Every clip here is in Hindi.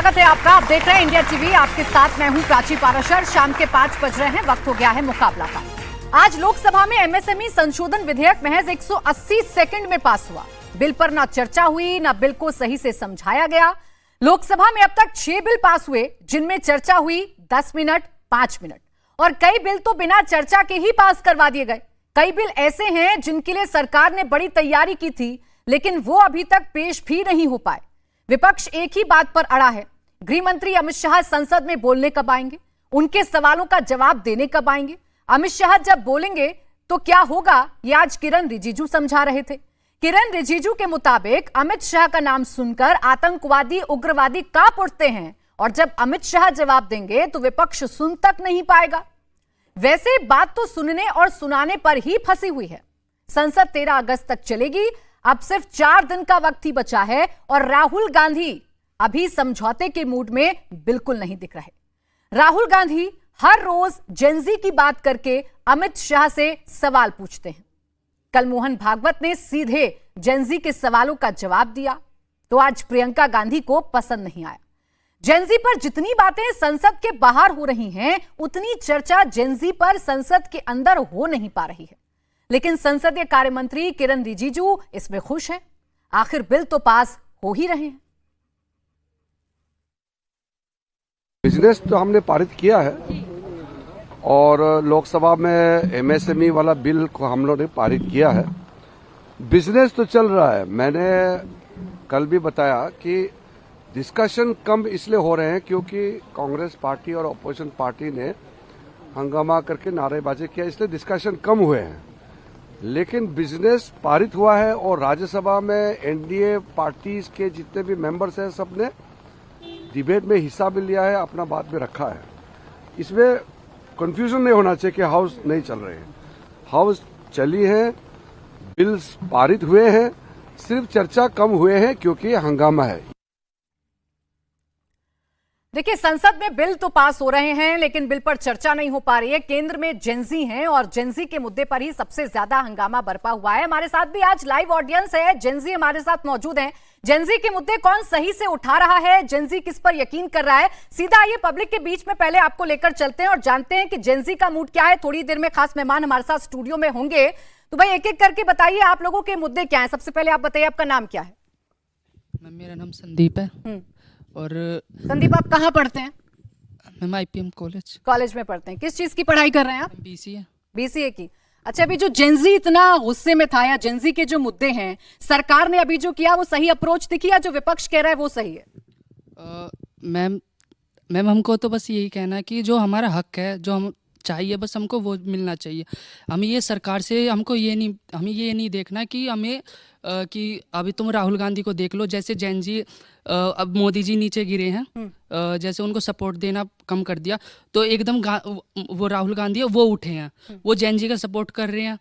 स्वागत है आपका। आप देख रहे हैं इंडिया टीवी। आपके साथ मैं हूं प्राची पाराशर। शाम के 5 बज रहे हैं, वक्त हो गया है मुकाबला का। आज लोकसभा में एमएसएमई संशोधन विधेयक महज 180 सेकंड में पास हुआ। बिल पर ना चर्चा हुई, ना बिल को सही से समझाया गया। लोकसभा में अब तक 6 बिल पास हुए, जिनमें चर्चा हुई 10 मिनट, 5 मिनट, और कई बिल तो बिना चर्चा के ही पास करवा दिए गए। कई बिल ऐसे हैं जिनके लिए सरकार ने बड़ी तैयारी की थी, लेकिन वो अभी तक पेश भी नहीं हो पाए। विपक्ष एक ही बात पर अड़ा है। गृह मंत्री अमित शाह संसद में बोलने कब आएंगे? उनके सवालों का जवाब देने कब आएंगे? अमित शाह जब बोलेंगे तो क्या होगा, ये आज किरण रिजिजू समझा रहे थे। किरण रिजिजू के मुताबिक अमित शाह का नाम सुनकर आतंकवादी, उग्रवादी कांप उठते हैं, और जब अमित शाह जवाब देंगे तो विपक्ष सुन तक नहीं पाएगा। वैसे बात तो सुनने और सुनाने पर ही फंसी हुई है। संसद 13 अगस्त तक चलेगी। अब सिर्फ 4 दिन का वक्त ही बचा है, और राहुल गांधी अभी समझौते के मूड में बिल्कुल नहीं दिख रहे। राहुल गांधी हर रोज जेनजी की बात करके अमित शाह से सवाल पूछते हैं। कल मोहन भागवत ने सीधे जेनजी के सवालों का जवाब दिया, तो आज प्रियंका गांधी को पसंद नहीं आया। जेनजी पर जितनी बातें संसद के बाहर हो रही हैं, उतनी चर्चा जेनजी पर संसद के अंदर हो नहीं पा रही है। लेकिन संसदीय कार्य मंत्री किरण रिजिजू इसमें खुश हैं। आखिर बिल तो पास हो ही रहे हैं। बिजनेस तो हमने पारित किया है, और लोकसभा में एमएसएमई वाला बिल को हम लोगों ने पारित किया है। बिजनेस तो चल रहा है। मैंने कल भी बताया कि डिस्कशन कम इसलिए हो रहे हैं क्योंकि कांग्रेस पार्टी और अपोजिशन पार्टी ने हंगामा करके नारेबाजी किया, इसलिए डिस्कशन कम हुए हैं। लेकिन बिजनेस पारित हुआ है, और राज्यसभा में एनडीए पार्टीज के जितने भी मेंबर्स हैं, सबने डिबेट में हिस्सा भी लिया है, अपना बात भी रखा है। इसमें कंफ्यूजन नहीं होना चाहिए कि हाउस नहीं चल रहे हैं। हाउस चली है, बिल्स पारित हुए हैं, सिर्फ चर्चा कम हुए हैं क्योंकि हंगामा है। देखिए, संसद में बिल तो पास हो रहे हैं, लेकिन बिल पर चर्चा नहीं हो पा रही है। केंद्र में जेनजी हैं, और जेनजी के मुद्दे पर ही सबसे ज्यादा हंगामा बरपा हुआ है। हमारे साथ भी आज लाइव ऑडियंस है, जेनजी हमारे साथ मौजूद हैं। जेनजी के मुद्दे कौन सही से उठा रहा है, जेनजी किस पर यकीन कर रहा है? सीधा आइए पब्लिक के बीच में पहले आपको लेकर चलते हैं और जानते हैं कि जेनजी का मूड क्या है। थोड़ी देर में खास मेहमान हमारे साथ स्टूडियो में होंगे, तो भाई एक एक करके बताइए आप लोगों के मुद्दे क्या है। सबसे पहले आप बताइए, आपका नाम क्या है? मेरा नाम संदीप है। और संदीप, आप कहाँ पढ़ते हैं? मैम आईपीएम कॉलेज में पढ़ते हैं। किस चीज की पढ़ाई कर रहे हैं आप? बीसीए की। अच्छा, अभी जो जेनजी इतना गुस्से में था, या जेनजी के जो मुद्दे हैं, सरकार ने अभी जो किया वो सही अप्रोच दिखी, या जो विपक्ष कह रहा है वो सही है? मैम हमको तो बस यही कहना है कि जो हमारा हक है, जो हम चाहिए, बस हमको वो मिलना चाहिए। हमें ये सरकार से हमें ये नहीं देखना कि हमें कि अभी तुम राहुल गांधी को देख लो, जैसे जैन जी अब मोदी जी नीचे गिरे हैं, जैसे उनको सपोर्ट देना कम कर दिया, तो एकदम वो राहुल गांधी है वो उठे हैं, वो जैन जी का सपोर्ट कर रहे हैं।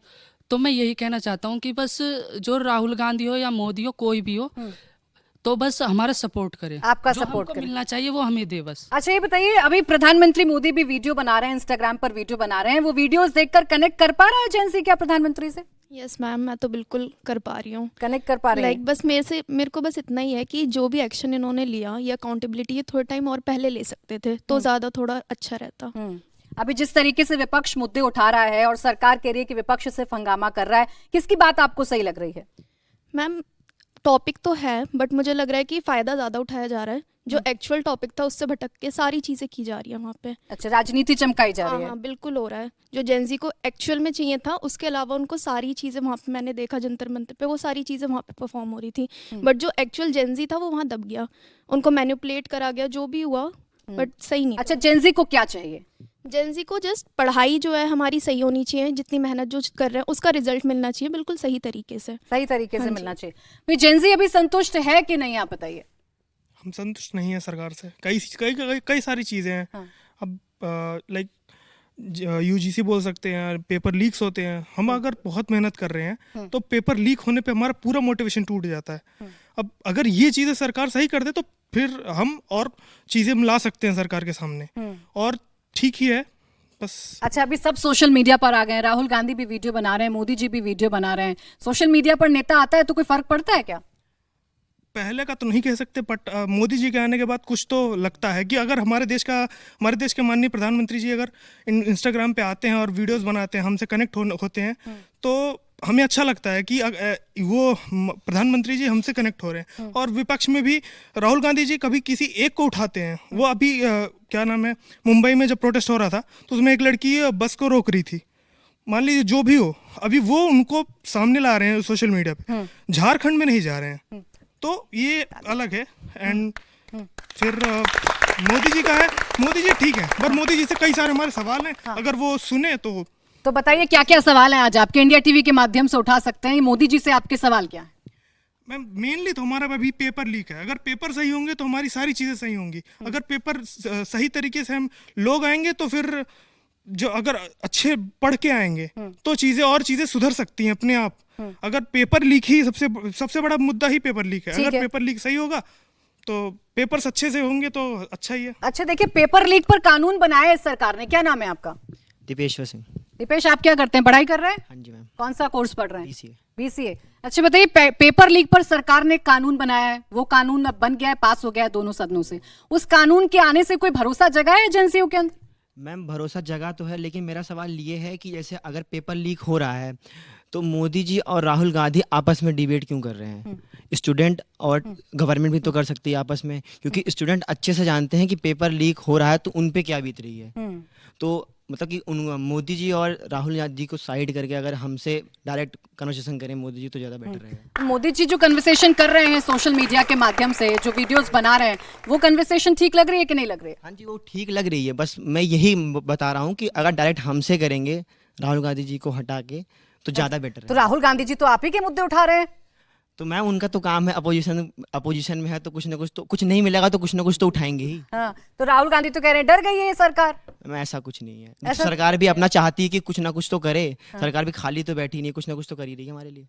तो मैं यही कहना चाहता हूँ कि बस जो राहुल गांधी हो या मोदी हो, कोई भी हो, तो बस हमारा सपोर्ट करे, आपका जो सपोर्ट हमको मिलना चाहिए वो हमें दे बस। अच्छा, ये बताइए, अभी प्रधानमंत्री मोदी भी वीडियो बना रहे हैं, इंस्टाग्राम पर वीडियो बना रहे हैं, वो वीडियोस देखकर कनेक्ट कर पा रहा है जेनजी क्या प्रधानमंत्री से? यस मैम, मैं तो बिल्कुल कर पा रही हूँ, कनेक्ट कर पा रही हैं। बस मेरे को बस इतना ही है कि जो भी एक्शन इन्होंने लिया, ये अकाउंटेबिलिटी ये थोड़ा टाइम और पहले ले सकते थे तो ज्यादा थोड़ा अच्छा रहता। अभी जिस तरीके से विपक्ष मुद्दे उठा रहा है और सरकार कह रही है कि विपक्ष सिर्फ हंगामा कर रहा है, किसकी बात आपको सही लग रही है? मैम, टॉपिक तो है, बट मुझे लग रहा है कि फायदा ज्यादा उठाया जा रहा है। जो एक्चुअल टॉपिक था उससे भटक के सारी चीजें की जा रही है वहाँ पे। अच्छा, राजनीति चमकाई जा रही है। हाँ, बिल्कुल हो रहा है। जो जेनजी को एक्चुअल में चाहिए था, उसके अलावा उनको सारी चीजें वहाँ पे, मैंने देखा जंतर मंतर पे, वो सारी चीजें वहाँ पे परफॉर्म हो रही थी, बट जो एक्चुअल जेनजी था वो वहाँ दब गया, उनको मैनिपुलेट करा गया, जो भी हुआ, बट सही नहीं। अच्छा, जेनजी को क्या चाहिए? जेनजी को जस्ट पढ़ाई जो है हमारी सही होनी चाहिए, जितनी मेहनत जो कर रहे हैं उसका रिजल्ट मिलना चाहिए, बिल्कुल सही तरीके से मिलना चाहिए। तो जेनजी अभी संतुष्ट है कि नहीं, आप बताइए। हम संतुष्ट नहीं है सरकार से। कई सारी चीज़ें हैं। हाँ। अब लाइक यूजीसी बोल सकते हैं, पेपर लीक्स होते हैं। हम अगर बहुत मेहनत कर रहे हैं तो पेपर लीक होने पे हमारा पूरा मोटिवेशन टूट जाता है। अब अगर ये चीज़ें सरकार सही कर दे तो फिर हम और चीज़ें ला सकते हैं सरकार के सामने, और ठीक ही है बस। अच्छा, अभी सब सोशल मीडिया पर आ गए हैं, राहुल गांधी भी वीडियो बना रहे हैं, मोदी जी भी वीडियो बना रहे हैं। सोशल मीडिया पर नेता आता है तो कोई फर्क पड़ता है क्या? पहले का तो नहीं कह सकते, बट मोदी जी के आने के बाद कुछ तो लगता है कि अगर हमारे देश के माननीय प्रधानमंत्री जी अगर इंस्टाग्राम पे आते हैं और वीडियोस बनाते हैं, हमसे कनेक्ट होते हैं, तो हमें अच्छा लगता है कि वो प्रधानमंत्री जी हमसे कनेक्ट हो रहे हैं। और विपक्ष में भी राहुल गांधी जी कभी किसी एक को उठाते हैं। वो अभी क्या नाम है, मुंबई में जब प्रोटेस्ट हो रहा था तो उसमें एक लड़की बस को रोक रही थी, मान लीजिए जो भी हो, अभी वो उनको सामने ला रहे हैं सोशल मीडिया पे, झारखंड में नहीं जा रहे हैं, तो ये अलग है। एंड फिर मोदी जी का है, मोदी जी ठीक है, पर मोदी जी से कई सारे हमारे सवाल हैं, अगर वो सुने तो बताइए क्या क्या सवाल हैं आज आपके इंडिया टीवी के माध्यम से उठा सकते हैं। मोदी जी से आपके सवाल क्या है? मैम मेनली तो हमारा अभी पेपर लीक है। अगर पेपर सही होंगे तो हमारी सारी चीज़ें सही होंगी। अगर पेपर सही तरीके से हम लोग आएंगे तो फिर जो अगर अच्छे पढ़ के आएंगे तो और चीज़ें सुधर सकती हैं अपने आप। अगर पेपर लीक ही सबसे बड़ा मुद्दा ही पेपर लीक है। अगर पेपर लीक सही होगा तो पेपर्स अच्छे से होंगे तो अच्छा ही है। अच्छा देखिए, पेपर लीक पर कानून बनाया है सरकार ने। क्या नाम है आपका? दीपेश्वर सिंह। दीपेश, आप क्या करते हैं? पढ़ाई कर रहे हैं? हाँ जी मैम। कौन सा कोर्स पढ़ रहे हैं? BCA। BCA। अच्छा बताइए, पेपर लीक पर सरकार ने कानून बनाया है, वो कानून अब बन गया है, पास हो गया है दोनों सदनों से। उस कानून के आने से कोई भरोसा जगा है एजेंसियों के अंदर? मैम भरोसा जगह तो है, लेकिन मेरा सवाल ये है कि जैसे अगर पेपर लीक हो रहा है तो मोदी जी और राहुल गांधी आपस में डिबेट क्यों कर रहे हैं? स्टूडेंट और गवर्नमेंट भी तो कर सकती है आपस में, क्योंकि स्टूडेंट अच्छे से जानते हैं कि पेपर लीक हो रहा है तो उन पे क्या बीत रही है। तो मतलब कि मोदी जी और राहुल गांधी जी को साइड करके अगर हमसे डायरेक्ट कन्वर्सेशन करें मोदी जी तो ज़्यादा बेटर रहेगा। मोदी जी जो कन्वर्सेशन कर रहे हैं सोशल मीडिया के माध्यम से, जो वीडियोस बना रहे हैं, वो कन्वर्सेशन ठीक लग रही है कि नहीं लग रही है? हाँ जी, वो ठीक लग रही है। बस मैं यही बता रहा हूँ कि अगर डायरेक्ट हमसे करेंगे राहुल गांधी जी को हटा के तो ज़्यादा बेटर है। तो राहुल गांधी जी तो आप ही के मुद्दे उठा रहे हैं। तो मैम उनका तो काम है, अपोजिशन में है तो कुछ ना कुछ तो, कुछ नहीं मिलेगा तो कुछ ना कुछ तो उठाएंगे ही। हाँ, तो राहुल गांधी तो कह रहे हैं डर गई है ये सरकार। मैम ऐसा कुछ नहीं है। सरकार भी अपना चाहती है कि कुछ ना कुछ तो करे। सरकार भी खाली तो बैठी नहीं, कुछ ना कुछ तो कर ही रही है हमारे लिए।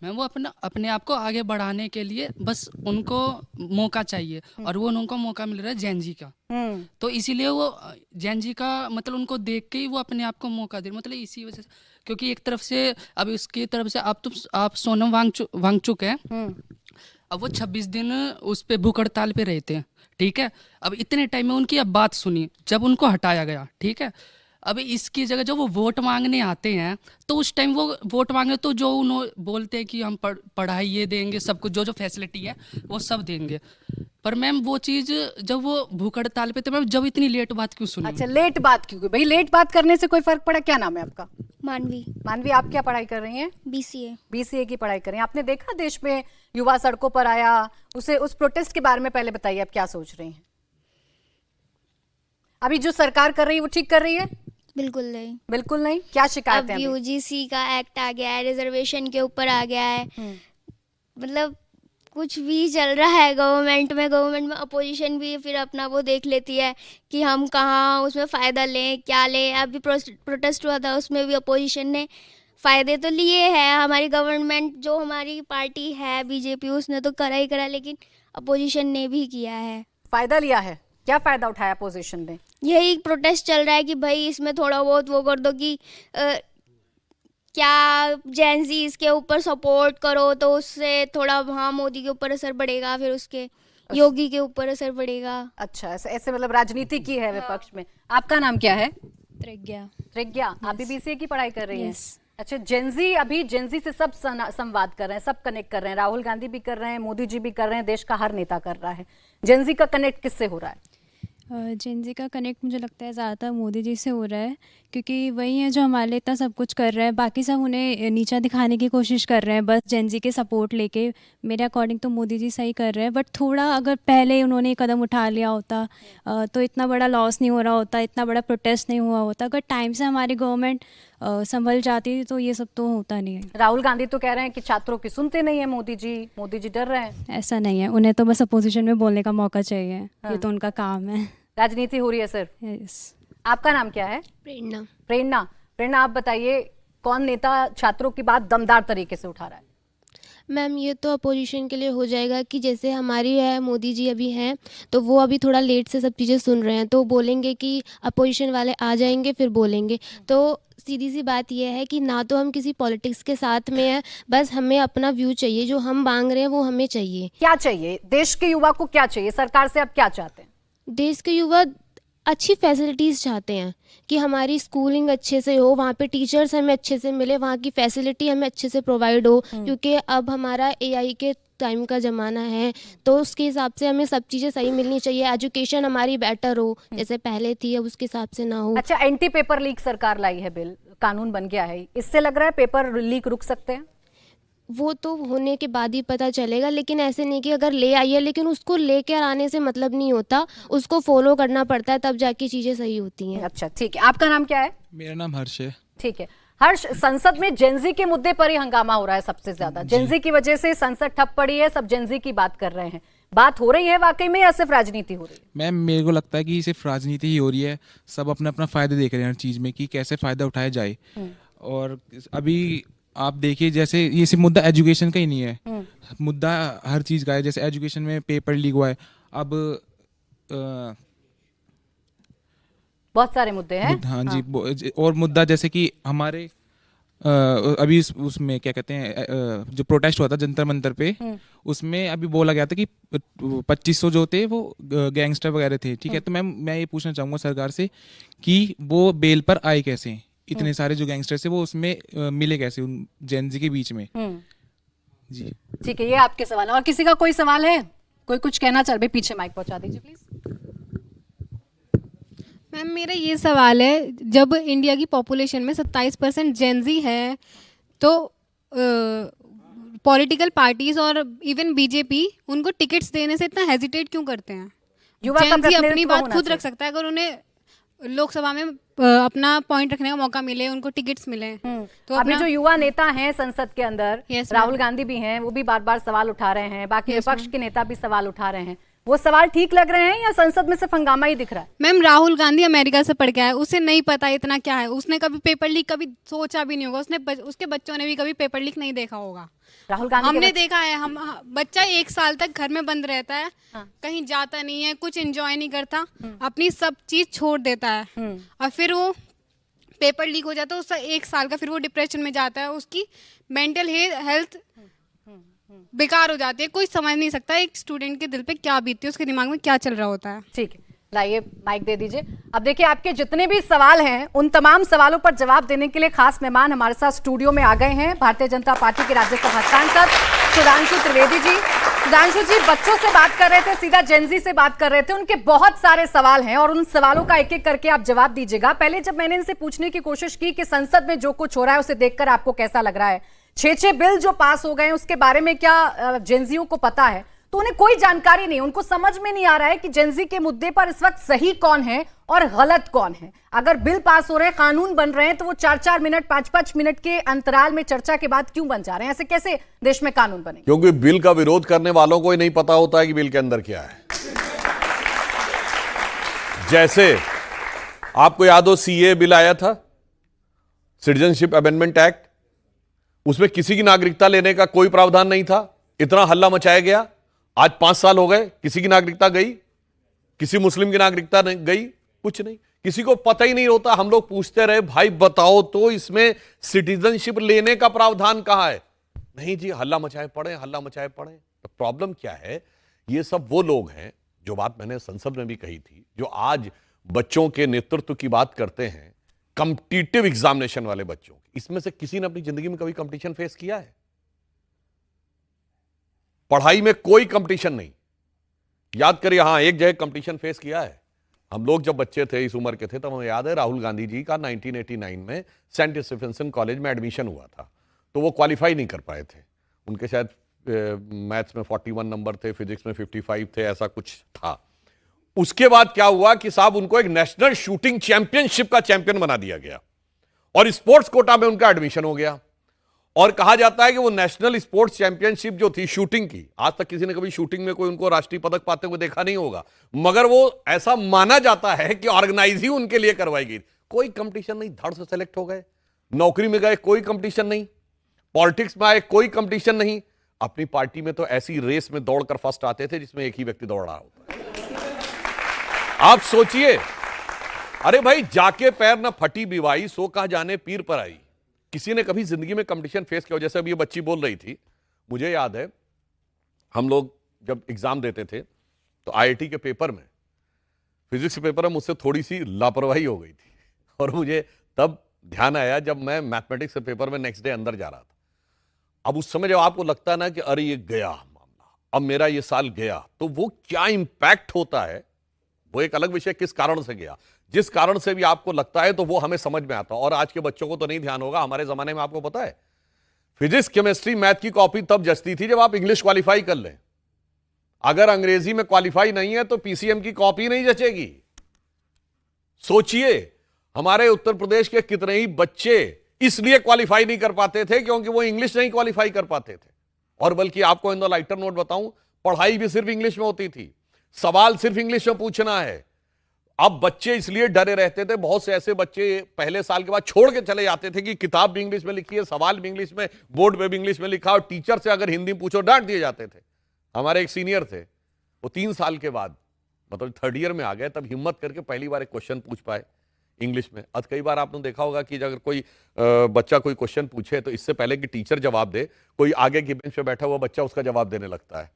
मैम वो अपने आप को आगे बढ़ाने के लिए बस उनको मौका चाहिए, और वो उनको मौका मिल रहा है जैन जी का। तो इसीलिए वो जैन जी का मतलब उनको देख के ही वो अपने आप को मौका दे, मतलब इसी वजह से। क्योंकि एक तरफ से अब इसकी तरफ से आप सोनम वांगचुक है, अब वो 26 दिन उस पे भूख हड़ताल पे रहते हैं, ठीक है। अब इतने टाइम में उनकी अब बात सुनी, जब उनको हटाया गया, ठीक है। अब इसकी जगह जब वो वोट मांगने आते हैं तो उस टाइम वो वोट मांगे तो जो उन्होंने बोलते हैं कि हम पढ़ाई ये देंगे, सब कुछ जो फैसिलिटी है वो सब देंगे। पर मैम वो चीज़ जब वो भूख हड़ताल पे थे, मैम जब इतनी लेट बात क्यों सुनी? अच्छा लेट बात क्यों? भाई लेट बात करने से कोई फर्क पड़ा? क्या नाम है आपका? मानवी। मानवी, आप क्या पढ़ाई कर रही हैं? BCA। BCA की पढ़ाई कर रही हैं। आपने देखा देश में युवा सड़कों पर आया, उस प्रोटेस्ट के बारे में पहले बताइए, आप क्या सोच रही हैं? अभी जो सरकार कर रही है वो ठीक कर रही है? बिल्कुल नहीं। बिल्कुल नहीं। क्या शिकायत है? अब UGC का एक्ट आ गया है, रिजर्वेशन के ऊपर आ गया है, मतलब कुछ भी चल रहा है गवर्नमेंट में अपोजिशन भी फिर अपना वो देख लेती है कि हम कहाँ उसमें फ़ायदा लें, क्या लें। अभी प्रोटेस्ट हुआ था, उसमें भी अपोजिशन ने फ़ायदे तो लिए हैं। हमारी गवर्नमेंट जो हमारी पार्टी है BJP, उसने तो करा ही करा, लेकिन अपोजिशन ने भी किया है। फायदा लिया है? क्या फायदा उठाया अपोजिशन ने? यही प्रोटेस्ट चल रहा है कि भाई इसमें थोड़ा बहुत वो कर दो कि क्या जैन जी इसके ऊपर सपोर्ट करो तो उससे थोड़ा वहाँ मोदी के ऊपर असर पड़ेगा, फिर उसके योगी के ऊपर असर पड़ेगा। अच्छा, ऐसे मतलब राजनीति की है विपक्ष में। आपका नाम क्या है? प्रज्ञा। आप भी BCA की पढ़ाई कर रही हैं? अच्छा, जेनजी, अभी जेनजी से सब संवाद कर रहे हैं, सब कनेक्ट कर रहे हैं। राहुल गांधी भी कर रहे हैं, मोदी जी भी कर रहे हैं, देश का हर नेता कर रहा है। जेनजी का कनेक्ट किससे हो रहा है? जेनजी का कनेक्ट मुझे लगता है ज़्यादातर मोदी जी से हो रहा है, क्योंकि वही है जो हमारे लिए इतना सब कुछ कर रहे हैं। बाकी सब उन्हें नीचा दिखाने की कोशिश कर रहे हैं बस जेनजी के सपोर्ट लेके। मेरे अकॉर्डिंग तो मोदी जी सही कर रहे हैं, बट थोड़ा अगर पहले उन्होंने कदम उठा लिया होता तो इतना बड़ा लॉस नहीं हो रहा होता, इतना बड़ा प्रोटेस्ट नहीं हुआ होता। अगर टाइम से हमारी गवर्नमेंट संभल जाती तो ये सब तो होता नहीं है। राहुल गांधी तो कह रहे हैं कि छात्रों की सुनते नहीं है मोदी जी डर रहे हैं। ऐसा नहीं है, उन्हें तो बस अपोजिशन में बोलने का मौका चाहिए। ये तो उनका काम है। राजनीति हो रही है सिर्फ। यस। आपका नाम क्या है? प्रेरणा। प्रेरणा, आप बताइए, कौन नेता छात्रों की बात दमदार तरीके से उठा रहा है? मैम ये तो अपोजिशन के लिए हो जाएगा कि जैसे हमारी है मोदी जी अभी हैं तो वो अभी थोड़ा लेट से सब चीज़ें सुन रहे हैं, तो बोलेंगे कि अपोजिशन वाले आ जाएंगे फिर बोलेंगे। तो सीधी सी बात यह है कि ना तो हम किसी पॉलिटिक्स के साथ में है, बस हमें अपना व्यू चाहिए, जो हम मांग रहे हैं वो हमें चाहिए। क्या चाहिए देश के युवा को, क्या चाहिए सरकार से, आप क्या चाहते हैं? देश के युवा अच्छी फैसिलिटीज़ चाहते हैं कि हमारी स्कूलिंग अच्छे से हो, वहाँ पे टीचर्स हमें अच्छे से मिले, वहाँ की फैसिलिटी हमें अच्छे से प्रोवाइड हो, क्योंकि अब हमारा एआई के टाइम का ज़माना है, तो उसके हिसाब से हमें सब चीज़ें सही मिलनी चाहिए। एजुकेशन हमारी बेटर हो, जैसे पहले थी अब उसके हिसाब से ना हो। अच्छा, एंटी पेपर लीक सरकार लाई है, बिल कानून बन गया है, इससे लग रहा है पेपर लीक रुक सकते हैं? वो तो होने के बाद ही पता चलेगा, लेकिन ऐसे नहीं कि अगर ले आई है, लेकिन उसको लेकर आने से मतलब नहीं होता, उसको फॉलो करना पड़ता है, तब जाके चीज़ें सही होती हैं। अच्छा ठीक है, आपका नाम क्या है? मेरा नाम हर्ष है। ठीक है हर्ष, संसद में जेंजी के मुद्दे पर ही हंगामा हो रहा है सबसे ज्यादा। जेंजी की वजह से संसद ठप पड़ी है, सब जेंजी की बात कर रहे हैं। बात हो रही है वाकई में या सिर्फ राजनीति हो रही है? मैम मेरे को लगता है कि सिर्फ राजनीति ही हो रही है, सब अपना अपना फायदा देख रहे हैं हर चीज़ में कि कैसे फायदा उठाया जाए। और अभी आप देखिए जैसे ये सिर्फ मुद्दा एजुकेशन का ही नहीं है, मुद्दा हर चीज़ का है। जैसे एजुकेशन में पेपर लीक हुआ है, अब बहुत सारे मुद्दे हैं। हाँ जी, और मुद्दा जैसे कि हमारे अभी उसमें क्या कहते हैं, जो प्रोटेस्ट हुआ था जंतर मंतर पे, उसमें अभी बोला गया था कि 2500 जो थे वो गैंगस्टर वगैरह थे। ठीक है, तो मैं ये पूछना चाहूँगा सरकार से कि वो बेल पर आए कैसे, इतने सारे जो गैंगस्टर थे वो उसमें मिले कैसे उन जेनजी के बीच में? जी ठीक है, ये आपके सवाल। और किसी का कोई सवाल है? कोई कुछ कहना चाह रहे? पीछे माइक पहुंचा दीजिए प्लीज। मैम मेरा ये सवाल है, जब इंडिया की पॉपुलेशन में 27% जेनजी है, तो पॉलिटिकल पार्टीज और इवन बीजेपी उनको टिकट्स देने से इतना हेजिटेट क्यों करते हैं? युवा का जेनजी प्रतिनिधित्व अपनी बात होना खुद चाहिए। रख सकता है, अगर उन्हें लोकसभा में अपना पॉइंट रखने का मौका मिले, उनको टिकट्स मिले तो अभी अपना जो युवा नेता हैं संसद के अंदर, Yes, राहुल ma'am. गांधी भी हैं, वो भी बार बार सवाल उठा रहे हैं, बाकी Yes, विपक्ष ma'am. के नेता भी सवाल उठा रहे हैं। वो सवाल ठीक लग रहे हैं या संसद में सिर्फ हंगामा ही दिख रहा है? मैम राहुल गांधी अमेरिका से पढ़ के आया, उसे नहीं पता इतना क्या है, उसने कभी पेपर लीक कभी सोचा भी नहीं होगा, उसके बच्चों ने भी कभी पेपर लीक नहीं देखा होगा। राहुल गांधी हमने के देखा है, बच्चा 1 साल तक घर में बंद रहता है, कहीं जाता नहीं है, कुछ एंजॉय नहीं करता, अपनी सब चीज छोड़ देता है, और फिर वो पेपर लीक हो जाता है, उसका 1 साल का फिर वो डिप्रेशन में जाता है, उसकी मेंटल हेल्थ बेकार हो जाती है। कोई समझ नहीं सकता एक स्टूडेंट के दिल पे क्या बीतती है, उसके दिमाग में क्या चल रहा होता है। ठीक है, लाइए माइक दे दीजिए। अब देखिए, आपके जितने भी सवाल हैं उन तमाम सवालों पर जवाब देने के लिए खास मेहमान हमारे साथ स्टूडियो में आ गए हैं, भारतीय जनता पार्टी के राज्यसभा सांसद सुधांशु त्रिवेदी जी। सुधांशु जी बच्चों से बात कर रहे थे, सीधा जेनजी से बात कर रहे थे, उनके बहुत सारे सवाल हैं और उन सवालों का एक एक करके आप जवाब दीजिएगा। पहले जब मैंने इनसे पूछने की कोशिश की कि संसद में जो कुछ हो रहा है उसे देखकर आपको कैसा लग रहा है, 6 बिल जो पास हो गए उसके बारे में क्या जेनजियों को पता है, तो उन्हें कोई जानकारी नहीं, उनको समझ में नहीं आ रहा है कि जेनजी के मुद्दे पर इस वक्त सही कौन है और गलत कौन है। अगर बिल पास हो रहे हैं, कानून बन रहे हैं, तो वो 4-4 मिनट 5-5 मिनट के अंतराल में चर्चा के बाद क्यों बन जा रहे हैं? ऐसे कैसे देश में कानून बने? क्योंकि बिल का विरोध करने वालों को ही नहीं पता होता है कि बिल के अंदर क्या है। जैसे आपको याद हो सीए बिल आया था, सिटीजनशिप अमेंडमेंट एक्ट, उसमें किसी की नागरिकता लेने का कोई प्रावधान नहीं था, इतना हल्ला मचाया गया। आज 5 साल हो गए, किसी की नागरिकता गई? किसी मुस्लिम की नागरिकता नहीं गई? कुछ नहीं, किसी को पता ही नहीं होता। हम लोग पूछते रहे भाई बताओ तो इसमें सिटीजनशिप लेने का प्रावधान कहां है? नहीं जी, हल्ला मचाए पड़े, हल्ला मचाए पड़े। तो प्रॉब्लम क्या है? ये सब वो लोग हैं, जो बात मैंने संसद में भी कही थी, जो आज बच्चों के नेतृत्व की बात करते हैं, कॉम्पिटिटिव एग्जामिनेशन वाले बच्चों। इसमें से किसी ने अपनी जिंदगी में कभी कंपटीशन फेस किया है? पढ़ाई में कोई कंपटीशन नहीं। याद करिए, हां एक जगह कंपटीशन फेस किया है। हम लोग जब बच्चे थे, इस उम्र के थे, तब हमें याद है राहुल गांधी जी का 1989 में सेंट स्टीफेंसन कॉलेज में एडमिशन हुआ था, तो वो क्वालिफाई नहीं कर पाए थे। उनके शायद मैथ्स में 41 नंबर थे, फिजिक्स में 55 थे, ऐसा कुछ था। उसके बाद क्या हुआ कि साहब उनको एक नेशनल शूटिंग चैंपियनशिप का चैंपियन बना दिया गया और स्पोर्ट्स कोटा में उनका एडमिशन हो गया। और कहा जाता है कि वो नेशनल स्पोर्ट्स चैंपियनशिप जो थी शूटिंग की, आज तक किसी ने कभी शूटिंग में कोई उनको राष्ट्रीय पदक पाते हुए देखा नहीं होगा, मगर वो ऐसा माना जाता है कि ऑर्गेनाइज ही उनके लिए करवाई गई। कोई कंपटीशन नहीं, धड़ से सेलेक्ट हो गए। नौकरी में गए, कोई कंपटीशन नहीं। पॉलिटिक्स में आए, कोई कंपटीशन नहीं। अपनी पार्टी में तो ऐसी रेस में दौड़कर फर्स्ट आते थे जिसमें एक ही व्यक्ति दौड़ रहा होता है। आप सोचिए, अरे भाई जाके पैर न फटी बिवाई सो कहा जाने पीर पर आई। किसी ने कभी जिंदगी में कंपटीशन फेस किया? जैसे अभी ये बच्ची बोल रही थी, मुझे याद है हम लोग जब एग्जाम देते थे तो आईआईटी के पेपर में, फिजिक्स के पेपर में मुझसे थोड़ी सी लापरवाही हो गई थी और मुझे तब ध्यान आया जब मैं मैथमेटिक्स के पेपर में नेक्स्ट डे अंदर जा रहा था। अब उस समय जब आपको लगता है ना कि अरे ये गया मामला, अब मेरा ये साल गया, तो वो क्या इंपैक्ट होता है वो एक अलग विषय, किस कारण से गया, जिस कारण से भी आपको लगता है तो वो हमें समझ में आता है। और आज के बच्चों को तो नहीं ध्यान होगा, हमारे जमाने में आपको पता है फिजिक्स केमिस्ट्री मैथ की कॉपी तब जचती थी जब आप इंग्लिश क्वालिफाई कर लें। अगर अंग्रेजी में क्वालिफाई नहीं है तो पीसीएम की कॉपी नहीं जचेगी। सोचिए, हमारे उत्तर प्रदेश के कितने ही बच्चे इसलिए क्वालिफाई नहीं कर पाते थे क्योंकि वो इंग्लिश नहीं क्वालिफाई कर पाते थे। और बल्कि आपको इन द लाइटर नोट बताऊं, पढ़ाई भी सिर्फ इंग्लिश में होती थी, सवाल सिर्फ इंग्लिश में पूछना है। अब बच्चे इसलिए डरे रहते थे, बहुत से ऐसे बच्चे पहले साल के बाद छोड़ के चले जाते थे कि किताब भी इंग्लिश में लिखी है, सवाल भी इंग्लिश में, बोर्ड पे भी इंग्लिश में लिखा, और टीचर से अगर हिंदी पूछो डांट दिए जाते थे। हमारे एक सीनियर थे, वो 3 साल के बाद मतलब 3rd ईयर में आ गए, तब हिम्मत करके पहली बार एक क्वेश्चन पूछ पाए इंग्लिश में। अब कई बार आपने देखा होगा कि अगर कोई बच्चा कोई क्वेश्चन पूछे तो इससे पहले कि टीचर जवाब दे, कोई आगे की बेंच पे बैठा हुआ बच्चा उसका जवाब देने लगता है।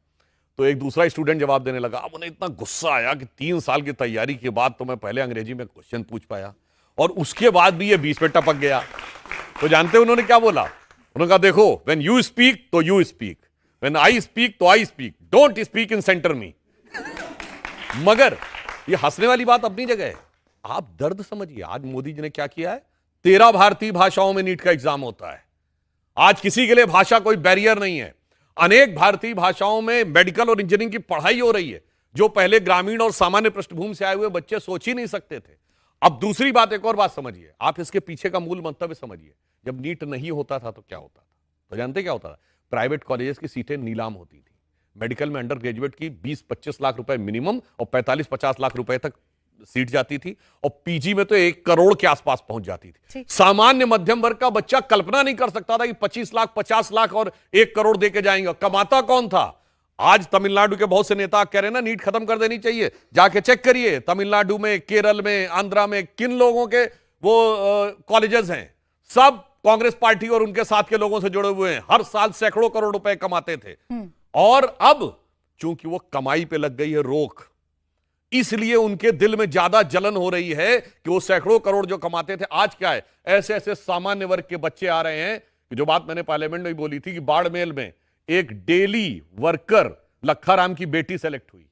तो एक दूसरा स्टूडेंट जवाब देने लगा। अब उन्हें इतना गुस्सा आया कि 3 साल की तैयारी के बाद तो मैं पहले अंग्रेजी में क्वेश्चन पूछ पाया और उसके बाद भी ये बीच में टपक गया। तो जानते हैं उन्होंने क्या बोला? उन्होंने कहा देखो, व्हेन यू स्पीक तो you speak, when I speak तो I speak, don't speak in center me. मगर ये हंसने वाली बात अपनी जगह है, आप दर्द समझिए। आज मोदी जी ने क्या किया है? 13 भारतीय भाषाओं में नीट का एग्जाम होता है। आज किसी के लिए भाषा कोई बैरियर नहीं है। अनेक भारतीय भाषाओं में मेडिकल और इंजीनियरिंग की पढ़ाई हो रही है, जो पहले ग्रामीण और सामान्य पृष्ठभूमि से आए हुए बच्चे सोच ही नहीं सकते थे। अब दूसरी बात, एक और बात समझिए, आप इसके पीछे का मूल मंतव्य समझिए। जब नीट नहीं होता था तो क्या होता था? तो जानते क्या होता था? प्राइवेट कॉलेजेस की सीटें नीलाम होती थी। मेडिकल में अंडर ग्रेजुएट की 20-25 लाख रुपए मिनिमम और 45-50 लाख रुपए तक सीट जाती थी, और पीजी में तो 1 करोड़ के आसपास पहुंच जाती थी। सामान्य मध्यम वर्ग का बच्चा कल्पना नहीं कर सकता था कि 25 लाख 50 लाख और 1 करोड़ देके जाएंगे। कमाता कौन था? आज तमिलनाडु के बहुत से नेता कह रहे हैं ना नीट खत्म कर देनी चाहिए। जाके चेक करिए तमिलनाडु में, केरल में, आंध्रा में किन लोगों के वो कॉलेजेस हैं। सब कांग्रेस पार्टी और उनके साथ के लोगों से जुड़े हुए हैं। हर साल सैकड़ों करोड़ रुपए कमाते थे। और अब चूंकि वो कमाई पे लग गई है रोक, इसलिए उनके दिल में ज्यादा जलन हो रही है कि वो सैकड़ों करोड़ जो कमाते थे, आज क्या है, ऐसे ऐसे सामान्य वर्ग के बच्चे आ रहे हैं कि जो बात मैंने पार्लियामेंट में बोली थी कि बाड़मेर में एक डेली वर्कर लखा की बेटी सेलेक्ट हुई,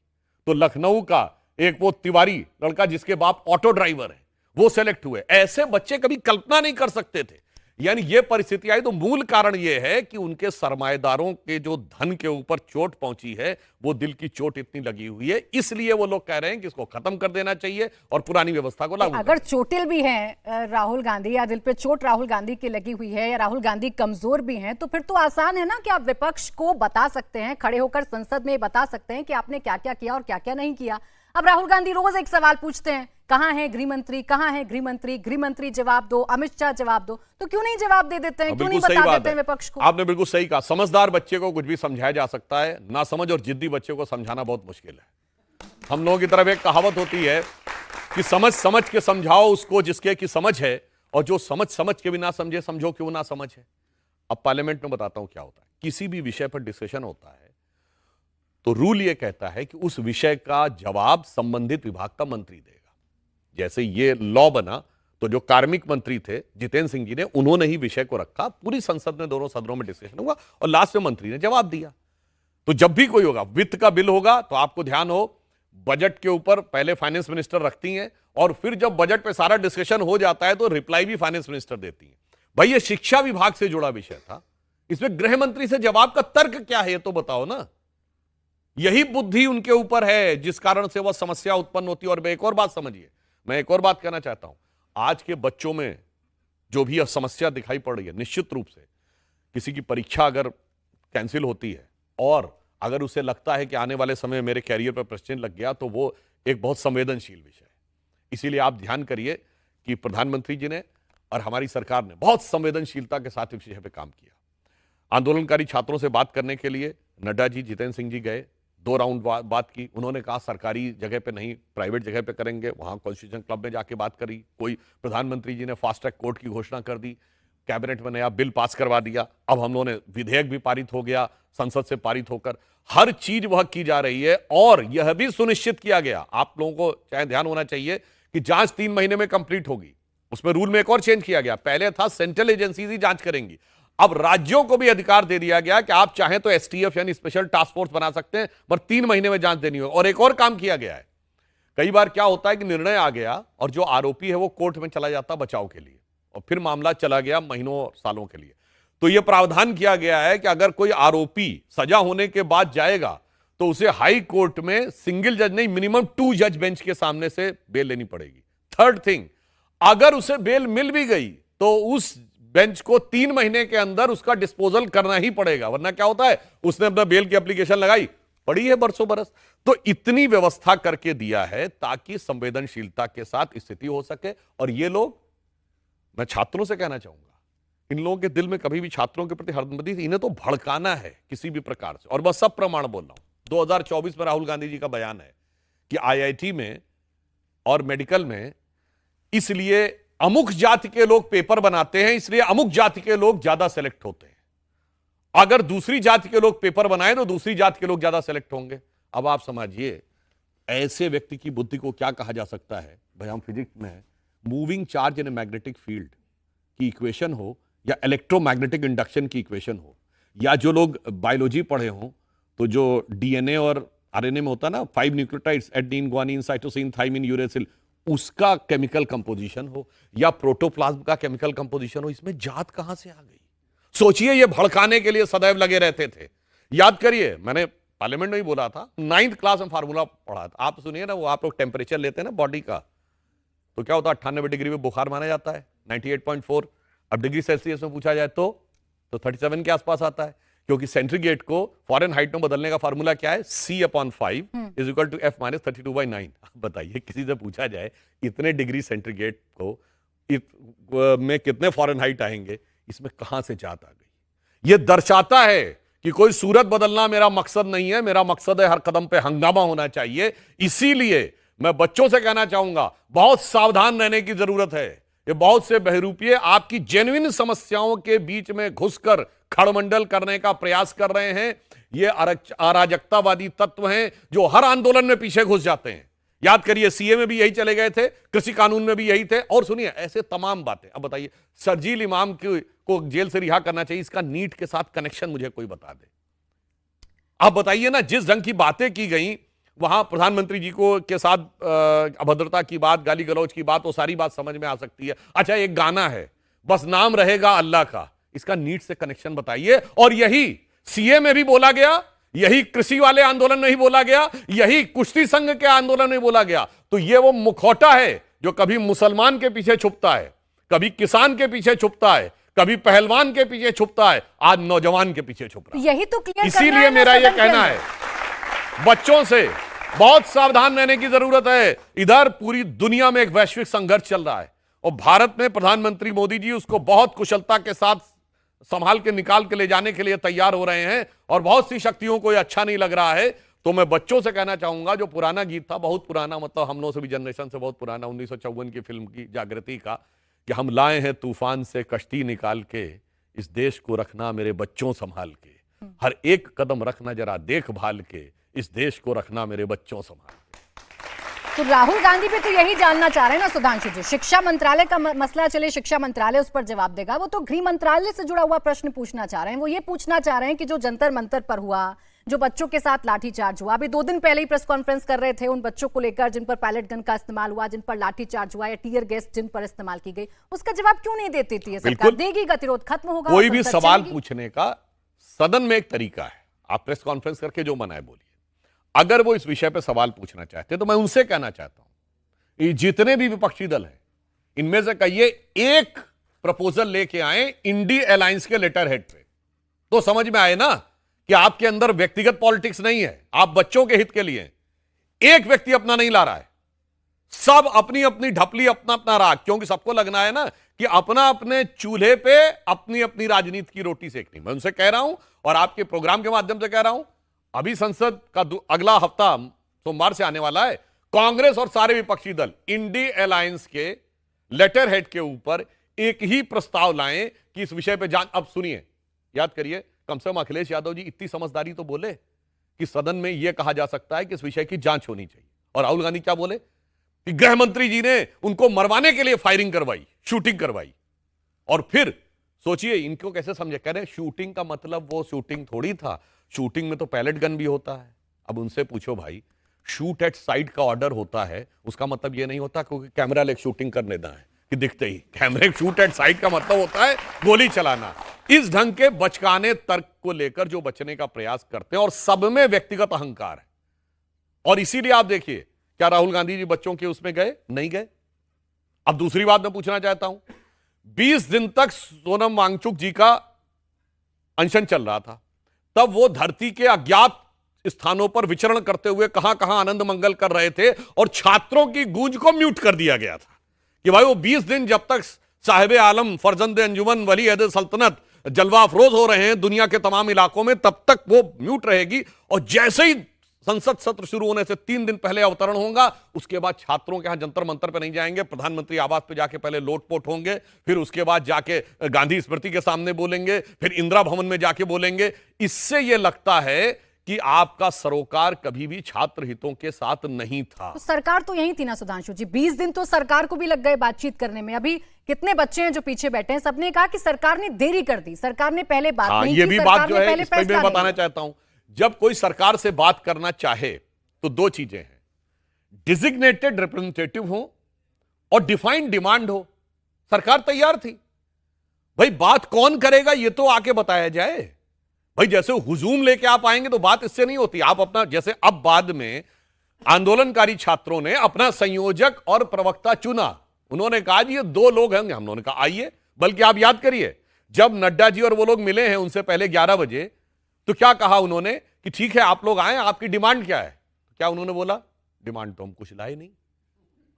तो लखनऊ का एक वो तिवारी लड़का जिसके बाप ऑटो ड्राइवर है वो सेलेक्ट हुए। ऐसे बच्चे कभी कल्पना नहीं कर सकते थे। यानी ये परिस्थिति आई तो मूल कारण यह है कि उनके सरमाएदारों के जो धन के ऊपर चोट पहुंची है, वो दिल की चोट इतनी लगी हुई है, इसलिए वो लोग कह रहे हैं कि इसको खत्म कर देना चाहिए और पुरानी व्यवस्था को लागू। अगर चोटिल भी हैं राहुल गांधी, या दिल पे चोट राहुल गांधी की लगी हुई है, या राहुल गांधी कमजोर भी हैं, तो फिर तो आसान है ना कि आप विपक्ष को बता सकते हैं, खड़े होकर संसद में बता सकते हैं कि आपने क्या क्या किया और क्या क्या नहीं किया। अब राहुल गांधी रोज एक सवाल पूछते हैं, कहां है गृह मंत्री, कहां है गृह मंत्री, गृह मंत्री जवाब दो, अमित शाह जवाब दो। तो क्यों नहीं जवाब दे देते हैं, क्यों नहीं बता देते हैं विपक्ष को? आपने बिल्कुल सही कहा। समझदार बच्चे को कुछ भी समझाया जा सकता है, ना समझ और जिद्दी बच्चे को समझाना बहुत मुश्किल है। हम लोगों की तरफ एक कहावत होती है कि समझ समझ के समझाओ उसको जिसके की समझ है, और जो समझ समझ के भी ना समझे समझो कि वो ना समझ है। अब पार्लियामेंट में बताता हूं क्या होता है। किसी भी विषय पर डिस्कशन होता है तो रूल ये कहता है कि उस विषय का जवाब संबंधित विभाग का मंत्री देगा। जैसे ये लॉ बना तो जो कार्मिक मंत्री थे जितेंद्र सिंह जी ने, उन्होंने ही विषय को रखा, पूरी संसद में दोनों सदनों में डिस्कशन हुआ और लास्ट में मंत्री ने जवाब दिया। तो जब भी कोई होगा, वित्त का बिल होगा तो आपको ध्यान हो, बजट के ऊपर पहले फाइनेंस मिनिस्टर रखती हैं और फिर जब बजट पे सारा डिस्कशन हो जाता है तो रिप्लाई भी फाइनेंस मिनिस्टर देती है। भाई ये शिक्षा विभाग से जुड़ा विषय था, इसमें गृह मंत्री से जवाब का तर्क क्या है ये तो बताओ ना। यही बुद्धि उनके ऊपर है जिस कारण से वह समस्या उत्पन्न होती है। और एक और बात समझिए, मैं एक और बात कहना चाहता हूं, आज के बच्चों में जो भी समस्या दिखाई पड़ रही है, निश्चित रूप से किसी की परीक्षा अगर कैंसिल होती है और अगर उसे लगता है कि आने वाले समय मेरे कैरियर पर प्रश्न लग गया, तो वो एक बहुत संवेदनशील विषय है। इसीलिए आप ध्यान करिए कि प्रधानमंत्री जी ने और हमारी सरकार ने बहुत संवेदनशीलता के साथ इस विषय पर काम किया। आंदोलनकारी छात्रों से बात करने के लिए नड्डा जी, जितेंद्र सिंह जी गए, 2 राउंड बात की। उन्होंने कहा सरकारी जगह पे नहीं, प्राइवेट जगह पे करेंगे। वहां कॉन्स्टिट्यूशन क्लब में जाके बात करी। कोई प्रधानमंत्री जी ने फास्ट ट्रैक कोर्ट की घोषणा कर दी, कैबिनेट में नया बिल पास करवा दिया। अब हम लोगों ने विधेयक भी पारित हो गया, संसद से पारित होकर हर चीज वह की जा रही है। और यह भी सुनिश्चित किया गया, आप लोगों को चाहे ध्यान होना चाहिए कि जांच 3 महीने में कंप्लीट होगी। उसमें रूल में एक और चेंज किया गया, पहले था सेंट्रल एजेंसीज ही जांच करेंगी, अब राज्यों को भी अधिकार दे दिया गया कि आप चाहें तो एसटीएफ यानी स्पेशल टास्क फोर्स बना सकते हैं, पर 3 महीने में जांच देनी हो। और एक और काम किया गया है, कई बार क्या होता है कि निर्णय आ गया और जो आरोपी है वो कोर्ट में चला जाता बचाव के लिए, और फिर मामला चला गया महीनों और सालों के लिए। तो यह प्रावधान किया गया है कि अगर कोई आरोपी सजा होने के बाद जाएगा तो उसे हाई कोर्ट में सिंगल जज नहीं, मिनिमम 2 जज बेंच के सामने से बेल लेनी पड़ेगी। थर्ड थिंग, अगर उसे बेल मिल भी गई तो उस बेंच को 3 महीने के अंदर उसका डिस्पोजल करना ही पड़ेगा, वरना क्या होता है, उसने अपना बेल की एप्लीकेशन लगाई, पड़ी है बरसों बरस। तो इतनी व्यवस्था करके दिया है ताकि संवेदनशीलता के साथ स्थिति हो सके। और ये लोग, मैं छात्रों से कहना चाहूंगा, इन लोगों के दिल में कभी भी छात्रों के प्रति हरदमदी थी, इन्हें तो भड़काना है किसी भी प्रकार से। और मैं सब प्रमाण बोल रहा हूं, 2024 में राहुल गांधी जी का बयान है कि आईआईटी में और मेडिकल में इसलिए अमुक जाति के लोग पेपर बनाते हैं, इसलिए अमुक जाति के लोग ज्यादा सेलेक्ट होते हैं। अगर दूसरी जाति के लोग पेपर बनाए तो दूसरी जाति के लोग ज्यादा सेलेक्ट होंगे। अब आप समझिए ऐसे व्यक्ति की बुद्धि को क्या कहा जा सकता है। भाई हम फिजिक्स में है, moving charge in a magnetic field की इक्वेशन हो या इलेक्ट्रोमैग्नेटिक इंडक्शन की इक्वेशन हो, या जो लोग बायोलॉजी पढ़े हों तो जो डीएनए और आरएनए में होता है ना, 5 nucleotides adenine, guanine, cytosine, thymine, uracil, उसका केमिकल कंपोजिशन हो या प्रोटोप्लाज्म का केमिकल कंपोजिशन हो, इसमें जात कहां से आ गई। सोचिए, ये भड़काने के लिए सदैव लगे रहते थे। याद करिए, मैंने पार्लियामेंट में ही बोला था, 9th क्लास में फार्मूला पढ़ा था। आप सुनिए ना, वो आप लोग टेम्परेचर लेते हैं ना बॉडी का, तो क्या होता है, 98 डिग्री में बुखार माना जाता है, 98.4। अब डिग्री सेल्सियस में पूछा जाए तो 37 के आसपास आता है, क्योंकि सेंटीग्रेड को फ़ारेनहाइट में बदलने का फार्मूला क्या है, C/5 is equal to F - 32/9। बताइए, किसी से पूछा जाए इतने डिग्री सेंटीग्रेड को में कितने फ़ारेनहाइट आएंगे, इसमें कहां से जात आ गई। यह दर्शाता है कि कोई सूरत बदलना मेरा मकसद नहीं है, मेरा मकसद है हर कदम पे हंगामा होना चाहिए। इसीलिए मैं बच्चों से कहना चाहूंगा, बहुत सावधान रहने की जरूरत है। ये बहुत से बहरूपिये आपकी जेन्युइन समस्याओं के बीच में घुसकर खड़मंडल करने का प्रयास कर रहे हैं। ये अराजकतावादी तत्व हैं जो हर आंदोलन में पीछे घुस जाते हैं। याद करिए, सीए में भी यही चले गए थे, कृषि कानून में भी यही थे, और सुनिए ऐसे तमाम बातें। अब बताइए, शर्जील इमाम को जेल से रिहा करना चाहिए, इसका नीट के साथ कनेक्शन मुझे कोई बता दे। आप बताइए ना, जिस ढंग की बातें की गई वहां प्रधानमंत्री जी को के साथ अभद्रता की बात, गाली गलौज की बात, वो सारी बात समझ में आ सकती है। अच्छा, एक गाना है, बस नाम रहेगा अल्लाह का, इसका नीट से कनेक्शन बताइए। और यही सीए में भी बोला गया, यही कृषि वाले आंदोलन में ही बोला गया, यही कुश्ती संघ के आंदोलन में बोला गया। तो ये वो मुखौटा है जो कभी मुसलमान के पीछे छुपता है, कभी किसान के पीछे छुपता है, कभी पहलवान के पीछे छुपता है, आज नौजवान के पीछे छुप रहा है। यही तो क्लियर इसीलिए मेरा यह कहना है, बच्चों से बहुत सावधान रहने की जरूरत है। इधर पूरी दुनिया में एक वैश्विक संघर्ष चल रहा है और भारत में प्रधानमंत्री मोदी जी उसको बहुत कुशलता के साथ संभाल के निकाल के ले जाने के लिए तैयार हो रहे हैं, और बहुत सी शक्तियों को यह अच्छा नहीं लग रहा है। तो मैं बच्चों से कहना चाहूंगा, जो पुराना गीत था, बहुत पुराना, मतलब हम लोगों से भी जनरेशन से बहुत पुराना, 1954 की फिल्म की जागृति का, कि हम लाए हैं तूफान से कश्ती निकाल के, इस देश को रखना मेरे बच्चों संभाल के, हर एक कदम रखना जरा देखभाल के, इस देश को रखना मेरे बच्चों संभाल के। तो राहुल गांधी भी तो यही जानना चाह रहे हैं ना सुधांशु जी। शिक्षा मंत्रालय का मसला चले, शिक्षा मंत्रालय उस पर जवाब देगा, वो तो गृह मंत्रालय से जुड़ा हुआ प्रश्न पूछना चाह रहे हैं। वो ये पूछना चाह रहे हैं कि जो जंतर मंतर पर हुआ, जो बच्चों के साथ लाठीचार्ज हुआ, अभी 2 दिन पहले ही प्रेस कॉन्फ्रेंस कर रहे थे उन बच्चों को लेकर जिन पर पैलेट गन का इस्तेमाल हुआ, जिन पर लाठीचार्ज हुआ, या टीयर गैस जिन पर इस्तेमाल की गई, उसका जवाब क्यों नहीं देती थी सरकार? देगी, गतिरोध खत्म होगा। कोई भी सवाल पूछने का सदन में एक तरीका है, आप प्रेस कॉन्फ्रेंस करके जो मनाए बोलिए। अगर वो इस विषय पर सवाल पूछना चाहते तो मैं उनसे कहना चाहता हूं, ये जितने भी विपक्षी दल हैं, इनमें से कहिए एक प्रपोजल लेके आए इंडी अलायंस के लेटर हेड पे, तो समझ में आए ना कि आपके अंदर व्यक्तिगत पॉलिटिक्स नहीं है, आप बच्चों के हित के लिए। एक व्यक्ति अपना नहीं ला रहा है, सब अपनी अपनी ढपली अपना अपना राग, क्योंकि सबको लगना है ना कि अपना अपने चूल्हे पे अपनी अपनी राजनीति की रोटी सेकनी। मैं उनसे कह रहा हूं और आपके प्रोग्राम के माध्यम से कह रहा हूं, अभी संसद का अगला हफ्ता सोमवार से आने वाला है। कांग्रेस और सारे विपक्षी दल इंडी अलायंस के लेटर हेड के ऊपर एक ही प्रस्ताव लाएं कि इस विषय पे जांच। अब सुनिए, याद करिए, कम से कम अखिलेश यादव जी इतनी समझदारी तो बोले कि सदन में यह कहा जा सकता है कि इस विषय की जांच होनी चाहिए। और राहुल गांधी क्या बोले कि गृह मंत्री जी ने उनको मरवाने के लिए फायरिंग करवाई, शूटिंग करवाई। और फिर सोचिए इनको कैसे समझे, कह रहे शूटिंग का मतलब वो शूटिंग थोड़ी था, शूटिंग में तो पैलेट गन भी होता है। अब उनसे पूछो भाई, शूट एट साइड का ऑर्डर होता है, उसका मतलब ये नहीं होता क्योंकि कैमरा लेके शूटिंग करने देना है कि दिखते ही कैमरे शूट एट साइड का मतलब होता है गोली चलाना। इस ढंग के बचकाने तर्क को लेकर जो बचने का प्रयास करते हैं और सब में व्यक्तिगत अहंकार है। और इसीलिए आप देखिए, क्या राहुल गांधी जी बच्चों के उसमें गए? नहीं गए। अब दूसरी बात मैं पूछना चाहता हूं, 20 दिन तक सोनम वांगचुक जी का अनशन चल रहा था, तब वो धरती के अज्ञात स्थानों पर विचरण करते हुए कहां कहां आनंद मंगल कर रहे थे और छात्रों की गूंज को म्यूट कर दिया गया था कि भाई वो 20 दिन जब तक साहिब आलम फरजंद अंजुमन वली अहद सल्तनत जलवा अफरोज हो रहे हैं दुनिया के तमाम इलाकों में, तब तक वो म्यूट रहेगी। और जैसे ही संसद सत्र शुरू होने से 3 दिन पहले अवतरण होगा, उसके बाद छात्रों के यहां जंतर मंतर पे नहीं जाएंगे, प्रधानमंत्री आवास पे जाके पहले लोटपोट होंगे, फिर उसके बाद जाके गांधी स्मृति के सामने बोलेंगे, फिर इंदिरा भवन में जाके बोलेंगे। इससे यह लगता है कि आपका सरोकार कभी भी छात्र हितों के साथ नहीं था। तो सरकार तो यही थी ना सुधांशु जी, 20 दिन तो सरकार को भी लग गए बातचीत करने में। अभी कितने बच्चे हैं जो पीछे बैठे हैं, सबने कहा कि सरकार ने देरी कर दी, सरकार ने पहले बात नहीं ये की, भी सरकार बात जो ने है पहले इस पर फैसला मैं बताना नहीं लिया। चाहता हूं, जब कोई सरकार से बात करना चाहे तो 2 चीजें हैं, डिजिग्नेटेड रिप्रेजेंटेटिव हो और डिफाइंड डिमांड हो। सरकार तैयार थी, भाई बात कौन करेगा ये तो आके बताया जाए। भाई जैसे हुजूम लेके आप आएंगे तो बात इससे नहीं होती। आप अपना, जैसे अब बाद में आंदोलनकारी छात्रों ने अपना संयोजक और प्रवक्ता चुना, उन्होंने कहा जी ये 2 लोग होंगे, हम लोगों ने कहा आइए। बल्कि आप याद करिए, जब नड्डा जी और वो लोग मिले हैं उनसे पहले 11 बजे, तो क्या कहा उन्होंने कि ठीक है आप लोग आए, आपकी डिमांड क्या है? क्या उन्होंने बोला? डिमांड तो हम कुछ लाए नहीं,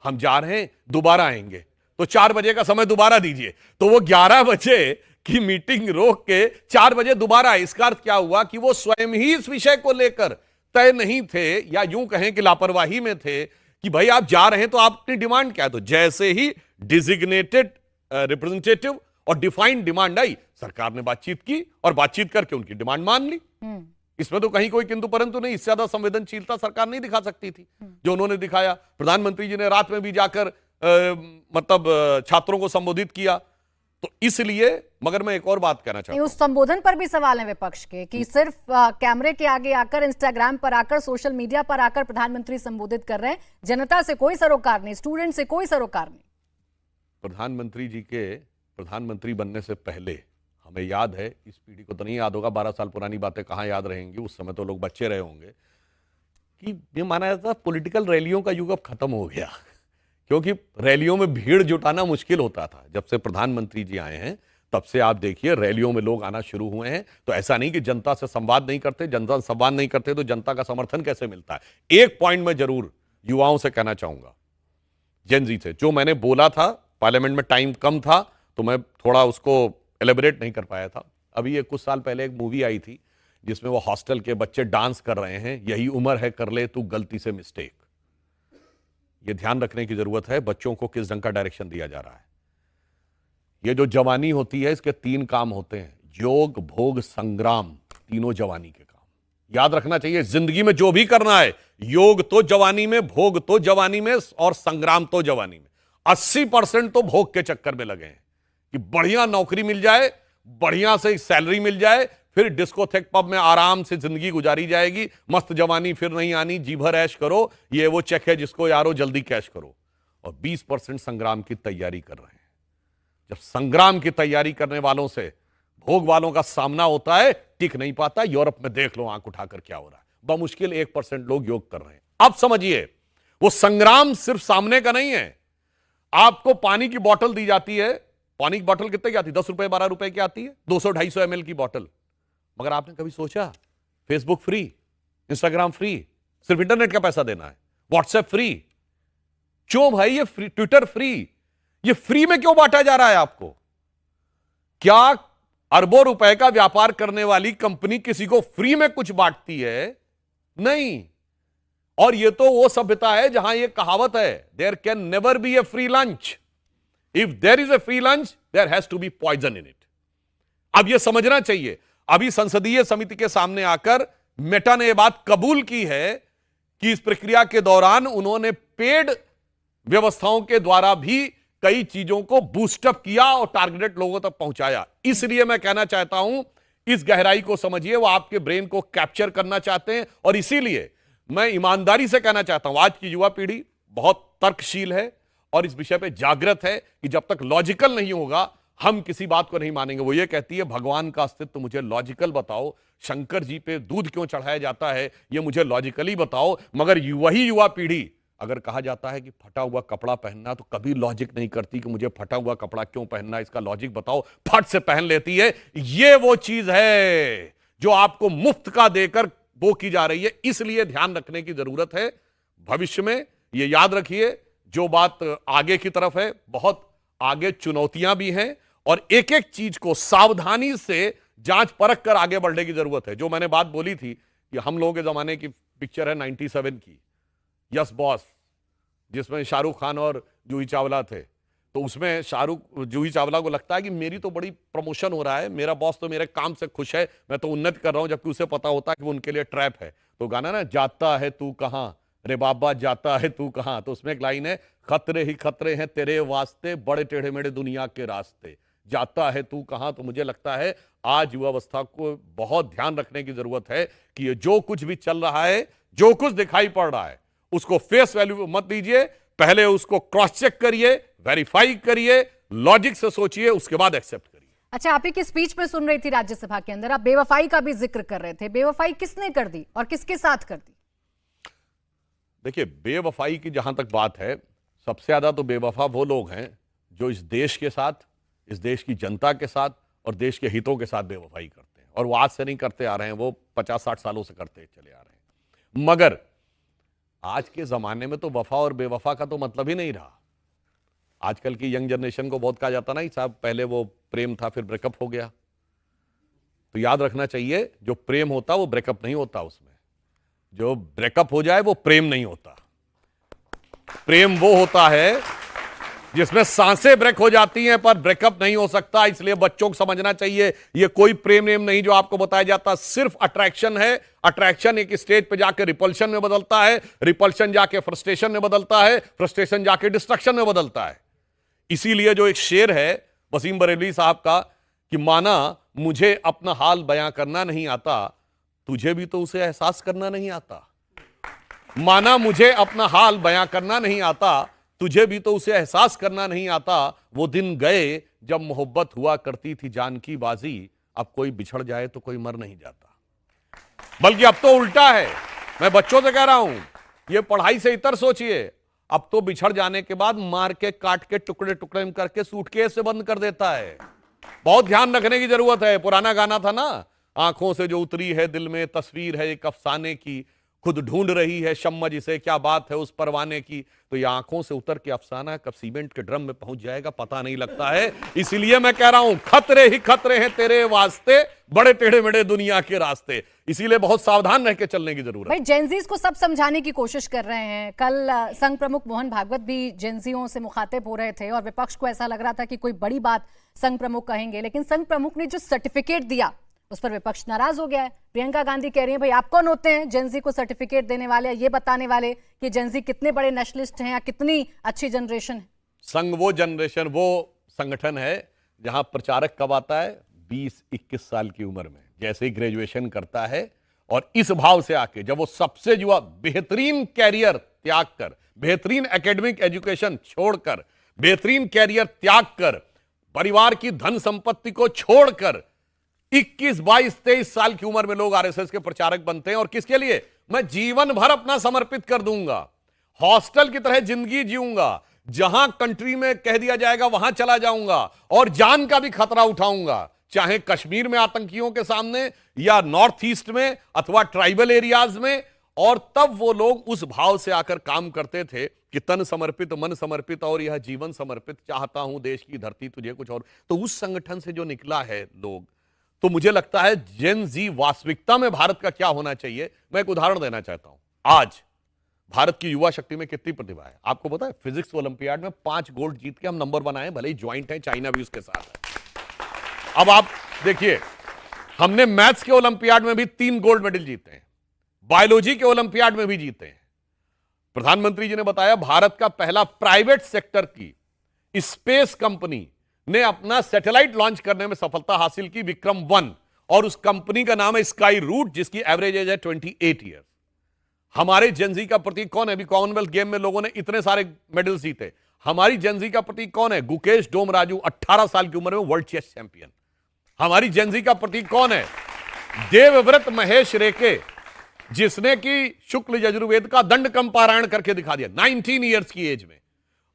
हम जा रहे हैं, दोबारा आएंगे, तो 4 बजे का समय दोबारा दीजिए। तो वो 11 बजे की मीटिंग रोक के 4 बजे दोबारा। इसका अर्थ क्या हुआ कि वो स्वयं ही इस विषय को लेकर तय नहीं थे, या यूं कहें कि लापरवाही में थे कि भाई आप जा रहे हैं तो आप अपनी डिमांड क्या है। तो जैसे ही डिजिग्नेटेड रिप्रेजेंटेटिव और डिफाइंड डिमांड आई, सरकार ने बातचीत की और बातचीत करके उनकी डिमांड मान ली। इसमें तो कहीं कोई किंतु परंतु नहीं। इससे ज्यादा संवेदनशीलता सरकार नहीं दिखा सकती थी जो उन्होंने दिखाया। प्रधानमंत्री जी ने रात में भी जाकर छात्रों को संबोधित किया। तो इसलिए, मगर मैं एक और बात कहना चाहता हूं, उस संबोधन पर भी सवाल है विपक्ष के कि सिर्फ कैमरे के आगे आकर, इंस्टाग्राम पर आकर, सोशल मीडिया पर आकर प्रधानमंत्री संबोधित कर रहे हैं, जनता से कोई सरोकार नहीं, स्टूडेंट से कोई सरोकार नहीं। प्रधानमंत्री जी के प्रधानमंत्री बनने से पहले हमें याद है, इस पीढ़ी को तो नहीं याद होगा, 12 साल पुरानी बातें कहां याद रहेंगी, उस समय तो लोग बच्चे रहे होंगे, कि ये माना जाता था पॉलिटिकल रैलियों का युग अब खत्म हो गया, क्योंकि रैलियों में भीड़ जुटाना मुश्किल होता था। जब से प्रधानमंत्री जी आए हैं तब से आप देखिए रैलियों में लोग आना शुरू हुए हैं। तो ऐसा नहीं कि जनता से संवाद नहीं करते, जनता से संवाद नहीं करते तो जनता का समर्थन कैसे मिलता है। एक पॉइंट में जरूर युवाओं से कहना चाहूंगा, जेन जी से, जो मैंने बोला था पार्लियामेंट में टाइम कम था तो मैं थोड़ा उसको एलेबोरेट नहीं कर पाया था। अभी ये कुछ साल पहले एक मूवी आई थी जिसमें वो हॉस्टल के बच्चे डांस कर रहे हैं, यही उम्र है कर ले तू गलती से मिस्टेक। ये ध्यान रखने की जरूरत है बच्चों को किस ढंग का डायरेक्शन दिया जा रहा है। ये जो जवानी होती है इसके 3 काम होते हैं, योग, भोग, संग्राम, तीनों जवानी के काम। याद रखना चाहिए जिंदगी में जो भी करना है, योग तो जवानी में, भोग तो जवानी में और संग्राम तो जवानी में। 80% तो भोग के चक्कर में लगे हैं कि बढ़िया नौकरी मिल जाए, बढ़िया से सैलरी मिल जाए, फिर डिस्कोथेक पब में आराम से जिंदगी गुजारी जाएगी, मस्त जवानी फिर नहीं आनी, जी भर ऐश करो, ये वो चेक है जिसको यारो जल्दी कैश करो। और 20% संग्राम की तैयारी कर रहे हैं। जब संग्राम की तैयारी करने वालों से भोग वालों का सामना होता है, टिक नहीं पाता। यूरोप में देख लो आंख उठाकर क्या हो रहा है, बमुश्किल 1% लोग योग कर रहे हैं। अब समझिए वो संग्राम सिर्फ सामने का नहीं है। आपको पानी की बोतल दी जाती है, पानी की बोतल कितने की आती है? 10 रुपए 12 रुपए की आती है, 200-250 ml की बोतल। मगर आपने कभी सोचा फेसबुक फ्री, इंस्टाग्राम फ्री, सिर्फ इंटरनेट का पैसा देना है, व्हाट्सएप फ्री, क्यों भाई ये फ्री, ट्विटर फ्री, ये फ्री में क्यों बांटा जा रहा है आपको? क्या अरबों रुपए का व्यापार करने वाली कंपनी किसी को फ्री में कुछ बांटती है? नहीं। और ये तो वो सभ्यता है जहां ये कहावत है, there can never be a free lunch, if there is a free lunch there has to be poison in it. अब ये समझना चाहिए। अभी संसदीय समिति के सामने आकर मेटा ने यह बात कबूल की है कि इस प्रक्रिया के दौरान उन्होंने पेड व्यवस्थाओं के द्वारा भी कई चीजों को बूस्टअप किया और टारगेटेड लोगों तक पहुंचाया। इसलिए मैं कहना चाहता हूं, इस गहराई को समझिए, वो आपके ब्रेन को कैप्चर करना चाहते हैं। और इसीलिए मैं ईमानदारी से कहना चाहता हूं, आज की युवा पीढ़ी बहुत तर्कशील है और इस विषय पे जागृत है कि जब तक लॉजिकल नहीं होगा हम किसी बात को नहीं मानेंगे। वो ये कहती है भगवान का अस्तित्व मुझे लॉजिकल बताओ, शंकर जी पे दूध क्यों चढ़ाया जाता है ये मुझे लॉजिकली बताओ। मगर वही युवा पीढ़ी अगर कहा जाता है कि फटा हुआ कपड़ा पहनना, तो कभी लॉजिक नहीं करती कि मुझे फटा हुआ कपड़ा क्यों पहनना, इसका लॉजिक बताओ, फट से पहन लेती है। ये वो चीज है जो आपको मुफ्त का देकर वो की जा रही है। इसलिए ध्यान रखने की जरूरत है। भविष्य में ये याद रखिए, जो बात आगे की तरफ है, बहुत आगे चुनौतियां भी हैं और एक एक चीज को सावधानी से जांच परख कर आगे बढ़ने की जरूरत है। जो मैंने बात बोली थी कि हम लोगों के जमाने की पिक्चर है 97 की, यस बॉस, जिसमें शाहरुख खान और जूही चावला थे। तो उसमें जूही चावला को लगता है कि मेरी तो बड़ी प्रमोशन हो रहा है, मेरा बॉस तो मेरे काम से खुश है, मैं तो उन्नति कर रहा हूं, जबकि उसे पता होता है कि वो उनके लिए ट्रैप है। तो गाना ना, जाता है तू कहां रे बाबा, जाता है तू कहां, तो उसमें एक लाइन है, खतरे ही खतरे हैं तेरे वास्ते, बड़े टेढ़े मेढ़े दुनिया के रास्ते, जाता है तू कहां। तो मुझे लगता है आज युवावस्था को बहुत ध्यान रखने की जरूरत है कि ये जो कुछ भी चल रहा है, जो कुछ दिखाई पड़ रहा है, उसको फेस वैल्यू मत दीजिए, पहले उसको क्रॉस चेक करिए, वेरीफाई करिए, लॉजिक से सोचिए, उसके बाद एक्सेप्ट करिए। अच्छा, आप ही की स्पीच में सुन रही थी राज्यसभा के अंदर, आप बेवफाई का भी जिक्र कर रहे थे। बेवफाई किसने कर दी और किसके साथ कर दी? देखिए, बेवफाई की जहां तक बात है, सबसे ज्यादा तो बेवफा वो लोग हैं जो इस देश के साथ, इस देश की जनता के साथ और देश के हितों के साथ बेवफाई करते हैं। और वो आज से नहीं करते आ रहे हैं, वो 50-60 सालों से करते चले आ रहे हैं। मगर आज के जमाने में तो वफा और बेवफा का तो मतलब ही नहीं रहा। आजकल की यंग जनरेशन को बहुत कहा जाता ना, साहब पहले वो प्रेम था फिर ब्रेकअप हो गया। तो याद रखना चाहिए, जो प्रेम होता वो ब्रेकअप नहीं होता, उसमें जो ब्रेकअप हो जाए वो प्रेम नहीं होता। प्रेम वो होता है जिसमें सांसें ब्रेक हो जाती हैं पर ब्रेकअप नहीं हो सकता। इसलिए बच्चों को समझना चाहिए, ये कोई प्रेम नेम नहीं जो आपको बताया जाता, सिर्फ अट्रैक्शन है। अट्रैक्शन एक स्टेज पे जाके रिपल्शन में बदलता है, रिपल्शन जाके फ्रस्ट्रेशन में बदलता है, फ्रस्ट्रेशन जाके डिस्ट्रक्शन में बदलता है। इसीलिए जो एक शेर है वसीम बरेलवी साहब का कि माना मुझे अपना हाल बयां करना नहीं आता, तुझे भी तो उसे एहसास करना नहीं आता। माना मुझे अपना हाल बयां करना नहीं आता, तुझे भी तो उसे एहसास करना नहीं आता। वो दिन गए जब मोहब्बत हुआ करती थी जान की बाजी, अब कोई बिछड़ जाए तो कोई मर नहीं जाता। बल्कि अब तो उल्टा है। मैं बच्चों से कह रहा हूं, ये पढ़ाई से इतर सोचिए, अब तो बिछड़ जाने के बाद मार के काट के टुकड़े टुकड़े करके सूटकेस से बंद कर देता है। बहुत ध्यान रखने की जरूरत है। पुराना गाना था ना, आंखों से जो उतरी है दिल में तस्वीर है एक अफसाने की, खुद ढूंढ रही है शम्मा जिसे, क्या बात है उस परवाने की। तो ये आंखों से उतर के अफसाना कब सीमेंट के ड्रम में पहुंच जाएगा पता नहीं लगता है। इसीलिए मैं कह रहा हूं, खतरे ही खतरे हैं तेरे वास्ते, बड़े टेढ़े मेढ़े दुनिया के रास्ते। इसीलिए बहुत सावधान रह के चलने की जरूरत है। भाई, जेनजीज को सब समझाने की कोशिश कर रहे हैं। कल संघ प्रमुख मोहन भागवत भी जेनजीओं से मुखातिब हो रहे थे और विपक्ष को ऐसा लग रहा था कि कोई बड़ी बात संघ प्रमुख कहेंगे, लेकिन संघ प्रमुख ने जो सर्टिफिकेट दिया उस पर विपक्ष नाराज हो गया है। प्रियंका गांधी कह रही है, भाई आप कौन होते हैं जेनजी को सर्टिफिकेट देने वाले, ये बताने वाले कि जेनजी कितने बड़े नेशनलिस्ट हैं या कितनी अच्छी जनरेशन है। संघ वो जनरेशन, वो संगठन है जहां प्रचारक कब आता है 20-21 साल की उम्र में, जैसे ही ग्रेजुएशन करता है। और इस भाव से आके जब वो सबसे युवा बेहतरीन कैरियर त्याग कर, बेहतरीन एकेडमिक एजुकेशन छोड़कर, बेहतरीन कैरियर त्याग कर, परिवार की धन संपत्ति को छोड़कर 21, 22, 23 साल की उम्र में लोग आरएसएस के प्रचारक बनते हैं। और किसके लिए? मैं जीवन भर अपना समर्पित कर दूंगा, हॉस्टल की तरह जिंदगी जीऊंगा, जहां कंट्री में कह दिया जाएगा वहां चला जाऊंगा और जान का भी खतरा उठाऊंगा, चाहे कश्मीर में आतंकियों के सामने या नॉर्थ ईस्ट में अथवा ट्राइबल एरियाज में। और तब वो लोग उस भाव से आकर काम करते थे कि तन समर्पित, मन समर्पित और यह जीवन समर्पित, चाहता हूं देश की धरती तुझे कुछ और। तो उस संगठन से जो निकला है लोग, तो मुझे लगता है जेन जी वास्तविकता में भारत का क्या होना चाहिए। मैं एक उदाहरण देना चाहता हूं। आज भारत की युवा शक्ति में कितनी प्रतिभा है आपको पता है? फिजिक्स ओलंपियाड में 5 गोल्ड जीत के हम नंबर 1 आए, भले ही ज्वाइंट है, चाइना भी उसके साथ है। अब आप देखिए, हमने मैथ्स के ओलंपियाड में भी 3 गोल्ड मेडल जीते हैं, बायोलॉजी के ओलंपियाड में भी जीते हैं। प्रधानमंत्री जी ने बताया भारत का पहला प्राइवेट सेक्टर की स्पेस कंपनी ने अपना सैटेलाइट लॉन्च करने में सफलता हासिल की, विक्रम 1, और उस कंपनी का नाम है स्काई रूट, जिसकी एवरेज एज है 28 ईयर्स। हमारे जेनजी का प्रतीक कौन है? अभी कॉमनवेल्थ गेम में लोगों ने इतने सारे मेडल्स जीते, हमारी जेनजी का प्रतीक कौन है? गुकेश डोमराजू, 18 साल की उम्र में वर्ल्ड चेस चैंपियन। हमारी जेनजी का प्रतीक कौन है? देवव्रत महेश रेके, जिसने कि शुक्ल यजुर्वेद का दंडकम पारायण करके दिखा दिया 19 ईयर्स की एज में।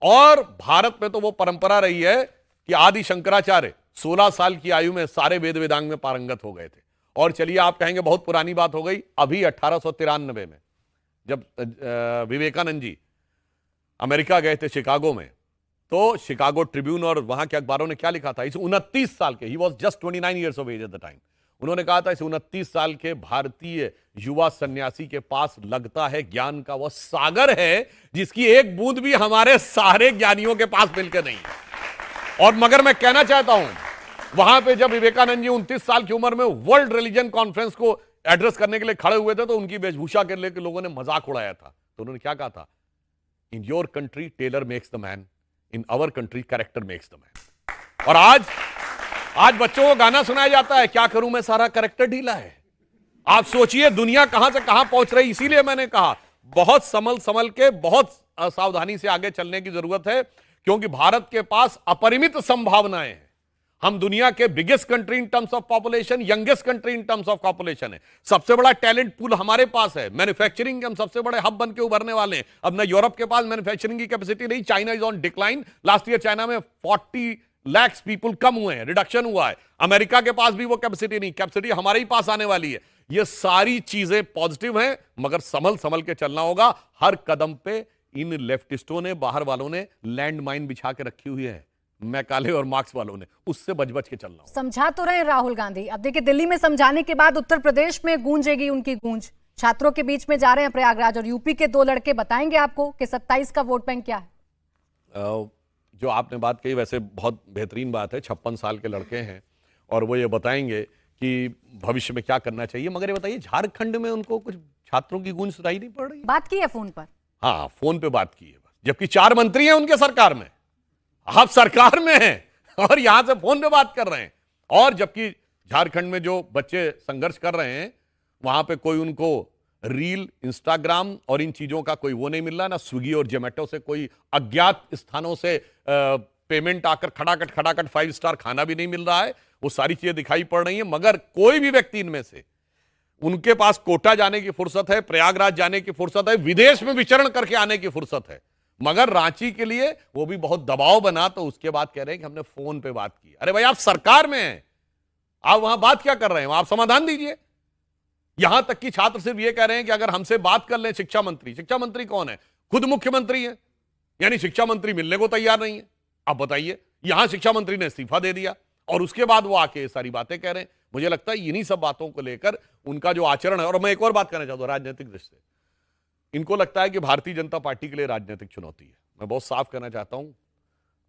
और भारत में तो वो परंपरा रही है कि आदि शंकराचार्य 16 साल की आयु में सारे वेद वेदांग में पारंगत हो गए थे। और चलिए आप कहेंगे बहुत पुरानी बात हो गई, अभी 1893 में जब विवेकानंद जी अमेरिका गए थे शिकागो में, तो शिकागो ट्रिब्यून और वहां के अखबारों ने क्या लिखा था? इस 29 साल के, he was just 29 years of age at the time, उन्होंने कहा था इस 29 साल के भारतीय युवा सन्यासी के पास लगता है ज्ञान का वह सागर है जिसकी एक बूंद भी हमारे सारे ज्ञानियों के पास मिलकर नहीं है। और मगर मैं कहना चाहता हूं, वहां पे जब विवेकानंद जी 29 साल की उम्र में वर्ल्ड रिलीजन कॉन्फ्रेंस को एड्रेस करने के लिए खड़े हुए थे, तो उनकी वेशभूषा के लेकर लोगों ने मजाक उड़ाया था। तो उन्होंने क्या कहा था? In your country tailor makes the man, in our country character makes the man. और आज बच्चों को गाना सुनाया जाता है, क्या करूं मैं सारा कैरेक्टर ढीला है। आप सोचिए दुनिया कहां से कहां पहुंच रही। इसीलिए मैंने कहा बहुत संभल के, बहुत सावधानी से आगे चलने की जरूरत है, क्योंकि भारत के पास अपरिमित संभावनाएं हैं। हम दुनिया के biggest country in terms of population, youngest country in terms of population है। सबसे बड़ा टैलेंट पूल हमारे पास है। मैन्युफैक्चरिंग के हम सबसे बड़े हब बन के उभरने वाले हैं। अब ना यूरोप के पास मैन्युफैक्चरिंग की कैपेसिटी नहीं, China is on decline. Last year China में 40 लाख पीपल कम हुए हैं, रिडक्शन हुआ है। अमेरिका के पास भी वो कैपेसिटी नहीं, कैपेसिटी हमारे ही पास आने वाली है। ये सारी चीजें पॉजिटिव हैं, मगर संभल के चलना होगा। हर कदम पे इन लेफ्टिस्टों ने, बाहर वालों ने लैंड माइन बिछा के रखी हुई है, मैकाले और मार्क्स वालों ने, उससे बच के चलना होगा। समझा तो रहे राहुल गांधी। अब देखिए, दिल्ली में समझाने के बाद उत्तर प्रदेश में गूंजेगी उनकी गूंज। छात्रों के बीच में जा रहे हैं प्रयागराज, और यूपी के 2 लड़के बताएंगे आपको कि 27 का वोट बैंक क्या है। जो आपने बात कही वैसे बहुत बेहतरीन बात है। 56 साल के लड़के हैं और वो ये बताएंगे कि भविष्य में क्या करना चाहिए। मगर ये बताइए, झारखंड में उनको कुछ छात्रों की गूंज सुनाई नहीं पड़ रही? बात की है फोन पर? हाँ, फोन पे बात की है, जबकि 4 मंत्री हैं उनके सरकार में। आप सरकार में हैं और यहां से फोन पे बात कर रहे हैं। और जबकि झारखंड में जो बच्चे संघर्ष कर रहे हैं, वहां पे कोई उनको रील, इंस्टाग्राम और इन चीजों का कोई वो नहीं मिल रहा, ना स्विगी और जोमेटो से कोई अज्ञात स्थानों से पेमेंट आकर खटाखट 5 स्टार खाना भी नहीं मिल रहा है। वो सारी चीजें दिखाई पड़ रही हैं, मगर कोई भी व्यक्ति इनमें से, उनके पास कोटा जाने की फुर्सत है, प्रयागराज जाने की फुर्सत है, विदेश में विचरण करके आने की फुर्सत है, मगर रांची के लिए वो भी बहुत दबाव बना। तो उसके बाद कह रहे हैं कि हमने फोन पे बात की। अरे भाई, आप सरकार में हैं, आप वहां बात क्या कर रहे हैं? आप समाधान दीजिए। यहां तक कि छात्र सिर्फ ये कह रहे हैं कि अगर हमसे बात कर लें शिक्षा मंत्री कौन है? खुद मुख्यमंत्री है, यानी शिक्षा मंत्री मिलने को तैयार नहीं है। आप बताइए, यहां शिक्षा मंत्री ने इस्तीफा दे दिया और उसके बाद वो आके ये सारी बातें कह रहे हैं। मुझे लगता है इन्हीं सब बातों को लेकर उनका जो आचरण है। और मैं एक और बात कहना चाहता हूं, राजनीतिक दृष्टि से इनको लगता है कि भारतीय जनता पार्टी के लिए राजनीतिक चुनौती है। मैं बहुत साफ कहना चाहता हूं,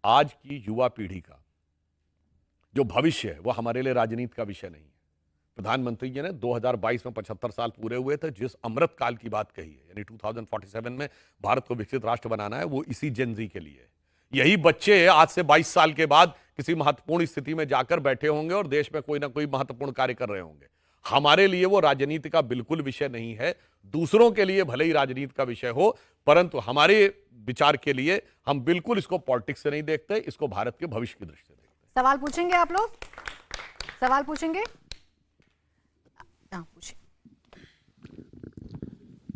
आज की युवा पीढ़ी का जो भविष्य है वो हमारे लिए राजनीति का विषय नहीं है। प्रधानमंत्री जी ने 2022 में 75 साल पूरे हुए थे, जिस अमृत काल की बात कही है, यानी 2047 में भारत को विकसित राष्ट्र बनाना है, वो इसी जेनजी के लिए है। यही बच्चे आज से 22 साल के बाद किसी महत्वपूर्ण स्थिति में जाकर बैठे होंगे और देश में कोई ना कोई महत्वपूर्ण कार्य कर रहे होंगे। हमारे लिए वो राजनीति का बिल्कुल विषय नहीं है। दूसरों के लिए भले ही राजनीति का विषय हो, परंतु हमारे विचार के लिए हम बिल्कुल इसको पॉलिटिक्स से नहीं देखते, इसको भारत के भविष्य की दृष्टि से देखते हैं। सवाल पूछेंगे आप लोग? सवाल पूछेंगे?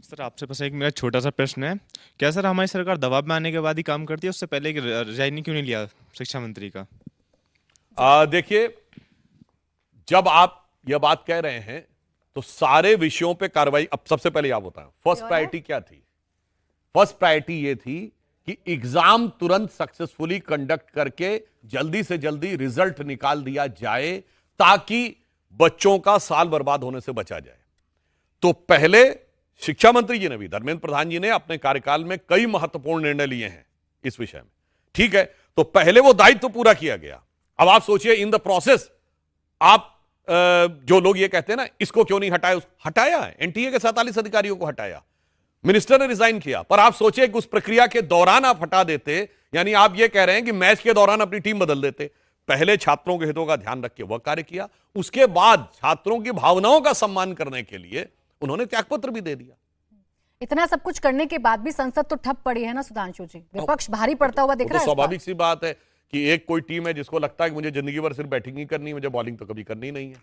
सर, आपसे बस एक मेरा छोटा सा प्रश्न है, क्या सर हमारी सरकार दबाव में आने के बाद ही काम करती है, उससे पहले रिजाइन क्यों नहीं लिया शिक्षा मंत्री का? देखिए, जब आप यह बात कह रहे हैं तो सारे विषयों पे कार्रवाई, अब सबसे पहले आप बताएं फर्स्ट प्रायोरिटी क्या थी? फर्स्ट प्रायोरिटी ये थी कि एग्जाम तुरंत सक्सेसफुली कंडक्ट करके जल्दी से जल्दी रिजल्ट निकाल दिया जाए ताकि बच्चों का साल बर्बाद होने से बचा जाए। तो पहले शिक्षा मंत्री जी ने भी, धर्मेंद्र प्रधान जी ने अपने कार्यकाल में कई महत्वपूर्ण निर्णय लिए हैं इस विषय में, ठीक है। तो पहले वो दायित्व पूरा किया गया। अब आप सोचिए इन द प्रोसेस आप जो लोग ये कहते हैं ना इसको क्यों नहीं हटाया, हटाया है, एनटीए के 47 अधिकारियों को हटाया, मिनिस्टर ने रिजाइन किया। पर आप सोचिए कि उस प्रक्रिया के दौरान आप हटा देते, यानी आप ये कह रहे हैं कि मैच के दौरान अपनी टीम बदल देते। पहले छात्रों के हितों का ध्यान रख के वह कार्य किया, उसके बाद छात्रों की भावनाओं का सम्मान करने के लिए उन्होंने त्यागपत्र भी दे दिया। इतना सब कुछ करने के बाद भी संसद तो ठप पड़ी है ना सुधांशु जी, विपक्ष भारी पड़ता हुआ दिख रहा है। स्वाभाविक सी बात है कि एक कोई टीम है जिसको लगता है कि मुझे जिंदगी भर सिर्फ बैटिंग ही करनी है, मुझे बॉलिंग तो कभी करनी नहीं है।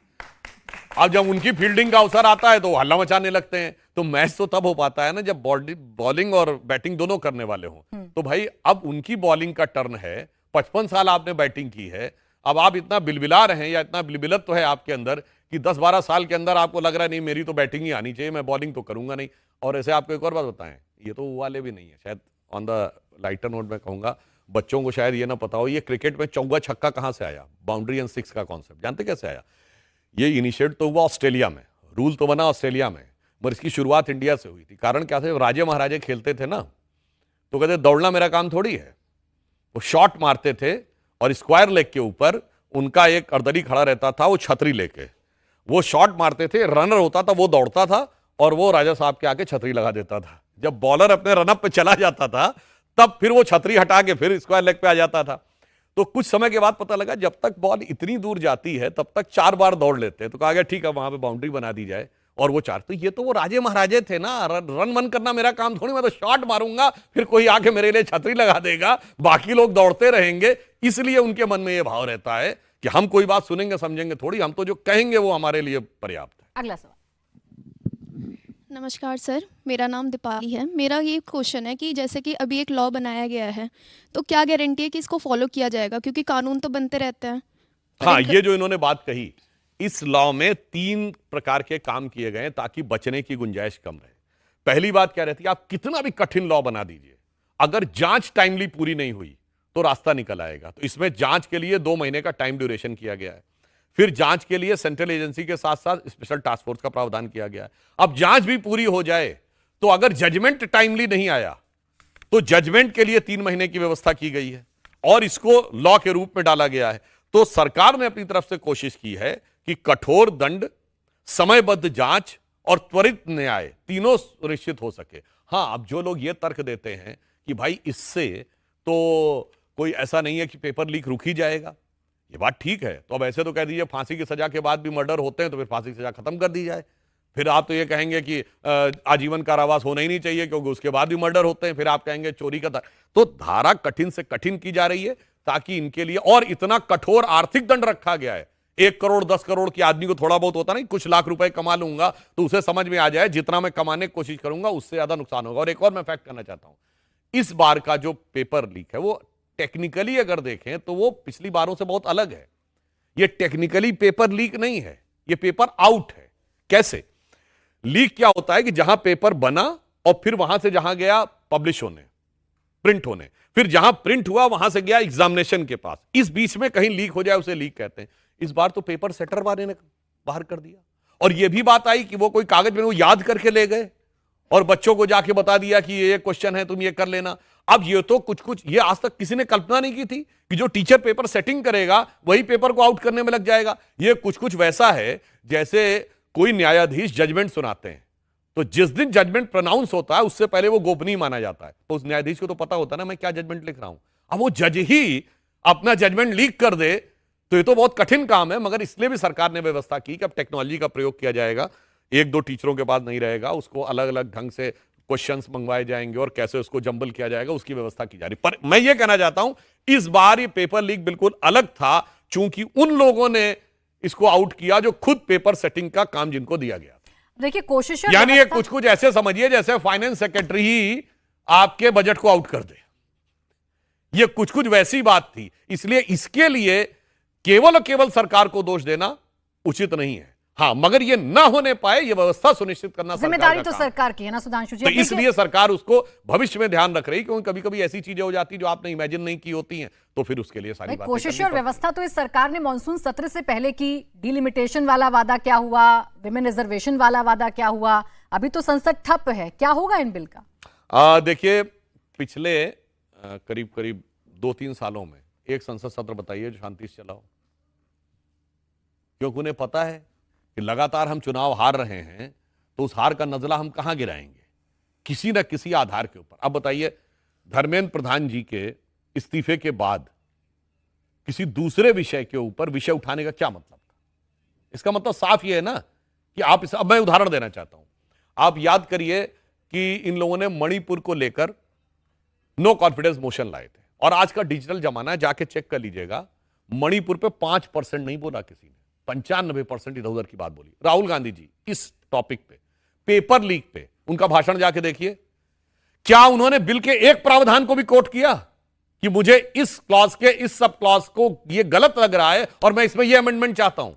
अब जब उनकी फील्डिंग का अवसर आता है तो हल्ला मचाने लगते हैं। तो मैच तो तब हो पाता है ना जब बॉलिंग और बैटिंग दोनों करने वाले हों। तो भाई अब उनकी बॉलिंग का टर्न है, 55 साल आपने बैटिंग की है, अब आप इतना बिलबिला रहे हैं या इतना बिलबिलत तो है आपके अंदर कि 10-12 साल के अंदर आपको लग रहा है नहीं मेरी तो बैटिंग ही आनी चाहिए, मैं बॉलिंग तो करूंगा नहीं। और ऐसे आपको एक और बात बताएं, ये तो वो वाले भी नहीं है, शायद ऑन द लाइटर नोट में कहूंगा, बच्चों को शायद ये ना पता हो ये क्रिकेट में चौका छक्का कहां से आया, बाउंड्री एंड सिक्स का कॉन्सेप्ट जानते कैसे आया? ये इनिशिएट तो हुआ ऑस्ट्रेलिया में, रूल तो बना ऑस्ट्रेलिया में, मगर इसकी शुरुआत इंडिया से हुई थी। कारण क्या था, राजे महाराजे खेलते थे ना तो कहते दौड़ना मेरा काम थोड़ी है, वो शॉट मारते थे और स्क्वायर लेग के ऊपर उनका एक अर्दली खड़ा रहता था, वो छतरी लेके वो शॉट मारते थे, रनर होता था वो दौड़ता था और वो राजा साहब के आके छतरी लगा देता था। जब बॉलर अपने रनअप पे चला जाता था तब फिर वो छतरी हटा के फिर स्क्वायर लेग पे आ जाता था। तो कुछ समय के बाद पता लगा जब तक बॉल इतनी दूर जाती है तब तक 4 बार दौड़ लेते हैं। तो कहा गया ठीक है वहां पे बाउंड्री बना दी जाए और वो 4। तो ये तो वो राजे महाराजे थे ना, रन वन करना मेरा काम थोड़ी, मैं तो शॉट मारूंगा फिर कोई आके मेरे लिए छतरी लगा देगा, बाकी लोग दौड़ते रहेंगे। इसलिए उनके मन में ये भाव रहता है कि हम कोई बात सुनेंगे समझेंगे थोड़ी, हम तो जो कहेंगे वो हमारे लिए पर्याप्त है। अगला सवाल। नमस्कार सर, मेरा नाम दीपाली है। मेरा ये क्वेश्चन है कि जैसे कि अभी एक लॉ बनाया गया है तो क्या गारंटी है कि इसको फॉलो किया जाएगा, क्योंकि कानून तो बनते रहते हैं। हाँ, ये जो इन्होंने बात कही, इस लॉ में 3 प्रकार के काम किए गए ताकि बचने की गुंजाइश कम रहे। पहली बात क्या रहती है, आप कितना भी कठिन लॉ बना दीजिए, अगर जांच टाइमली पूरी नहीं हुई तो रास्ता निकल आएगा। तो इसमें जांच के लिए 2 महीने का टाइम ड्यूरेशन किया गया है। फिर जांच के लिए सेंट्रल एजेंसी के साथ साथ स्पेशल टास्क फोर्स का प्रावधान किया गया है। अब जांच भी पूरी हो जाए तो अगर जजमेंट टाइमली नहीं आया तो जजमेंट के लिए 3 महीने की व्यवस्था की गई है और इसको लॉ के रूप में डाला गया है। तो सरकार ने अपनी तरफ से कोशिश की है कि कठोर दंड, समयबद्ध जांच और त्वरित न्याय तीनों सुनिश्चित हो सके। हाँ, अब जो लोग ये तर्क देते हैं कि भाई इससे तो कोई ऐसा नहीं है कि पेपर लीक रुक ही जाएगा, ये बात ठीक है। तो अब ऐसे तो कह दीजिए फांसी की सजा के बाद भी मर्डर होते हैं तो फिर फांसी की सजा खत्म कर दी जाए। फिर आप तो ये कहेंगे कि आजीवन कारावास होना ही नहीं चाहिए क्योंकि उसके बाद भी मर्डर होते हैं। फिर आप कहेंगे चोरी का तो धारा कठिन से कठिन की जा रही है ताकि इनके लिए, और इतना कठोर आर्थिक दंड रखा गया है। 1 करोड़ 10 करोड़ के आदमी को थोड़ा बहुत होता नहीं, कुछ लाख रुपए कमा लूंगा तो उसे समझ में आ जाए जितना मैं कमाने की कोशिश करूंगा उससे ज्यादा नुकसान होगा। और एक और मैं फैक्ट करना चाहता हूं, इस बार का जो पेपर लीक है वो टेक्निकली अगर देखें तो वो पिछली बारों से बहुत अलग है। ये टेक्निकली पेपर लीक नहीं है, ये पेपर आउट है। कैसे लीक? क्या होता है कि जहां पेपर बना और फिर वहां से जहां गया पब्लिश होने, प्रिंट होने, फिर जहां प्रिंट हुआ वहां से गया एग्जामिनेशन के पास, इस बीच में कहीं लीक हो जाए उसे लीक कहते हैं। इस बार तो पेपर सेटर वाले ने बाहर कर दिया और यह भी बात आई कि वो कोई कागज में वो याद करके ले गए और बच्चों को जाके बता दिया कि ये क्वेश्चन है तुम ये कर लेना। अब ये तो कुछ ये आज तक किसी ने कल्पना नहीं की थी कि जो टीचर पेपर सेटिंग करेगा वही पेपर को आउट करने में लग जाएगा। ये कुछ वैसा है जैसे कोई न्यायाधीश जजमेंट सुनाते हैं तो जिस दिन जजमेंट प्रोनाउंस होता है उससे पहले वो गोपनीय माना जाता है। तो उस न्यायाधीश को तो पता होता है ना मैं क्या जजमेंट लिख रहा हूं। अब वो जज ही अपना जजमेंट लीक कर दे तो ये तो बहुत कठिन काम है। मगर इसलिए भी सरकार ने व्यवस्था की कि अब टेक्नोलॉजी का प्रयोग किया जाएगा, 1-2 टीचरों के पास नहीं रहेगा, उसको अलग अलग ढंग से क्वेश्चंस मंगवाए जाएंगे और कैसे उसको जंबल किया जाएगा उसकी व्यवस्था की जा रही। पर मैं ये कहना चाहता हूं इस बार ये पेपर लीक बिल्कुल अलग था चूंकि उन लोगों ने इसको आउट किया जो खुद पेपर सेटिंग का काम जिनको दिया गया। देखिए कोशिश, यानी ये कुछ ऐसे समझिए जैसे फाइनेंस सेक्रेटरी ही आपके बजट को आउट कर दे, ये कुछ वैसी बात थी। इसलिए इसके लिए केवल और केवल सरकार को दोष देना उचित नहीं है। हाँ, मगर ये ना होने पाए, ये व्यवस्था सुनिश्चित करना जिम्मेदारी तो सरकार की है ना सुधांशु जी। तो इसलिए सरकार उसको भविष्य में ध्यान रख रही, क्योंकि कभी कभी ऐसी चीजें हो जाती जो आपने इमेजिन नहीं की होती हैं, तो फिर उसके लिए सारी बातें कोशिश करनी और व्यवस्था तो इस सरकार ने मॉनसून सत्र से पहले की। डिलिमिटेशन वाला वादा क्या हुआ, विमेन रिजर्वेशन वाला वादा क्या हुआ, अभी तो संसद ठप है, क्या होगा इन बिल का? देखिए, पिछले करीब करीब 2-3 सालों में एक संसद सत्र बताइए जो शांति से चला हो, क्योंकि उन्हें पता है कि लगातार हम चुनाव हार रहे हैं, तो उस हार का नजला हम कहां गिराएंगे, किसी न किसी आधार के ऊपर। अब बताइए, धर्मेंद्र प्रधान जी के इस्तीफे के बाद किसी दूसरे विषय के ऊपर विषय उठाने का क्या मतलब था? इसका मतलब साफ यह है ना कि आप अब मैं उदाहरण देना चाहता हूं। आप याद करिए कि इन लोगों ने मणिपुर को लेकर नो कॉन्फिडेंस मोशन लाए थे, और आज का डिजिटल जमाना है, जाके चेक कर लीजिएगा, मणिपुर पे 5% नहीं बोला किसी ने, 95% इधर उधर की बात बोली। राहुल गांधी जी इस टॉपिक पे, पेपर लीक पे उनका भाषण जाके देखिए, क्या उन्होंने बिल के एक प्रावधान को भी कोट किया कि मुझे इस क्लॉज के इस सब क्लॉज को ये गलत लग रहा है और मैं इसमें ये अमेंडमेंट चाहता हूं?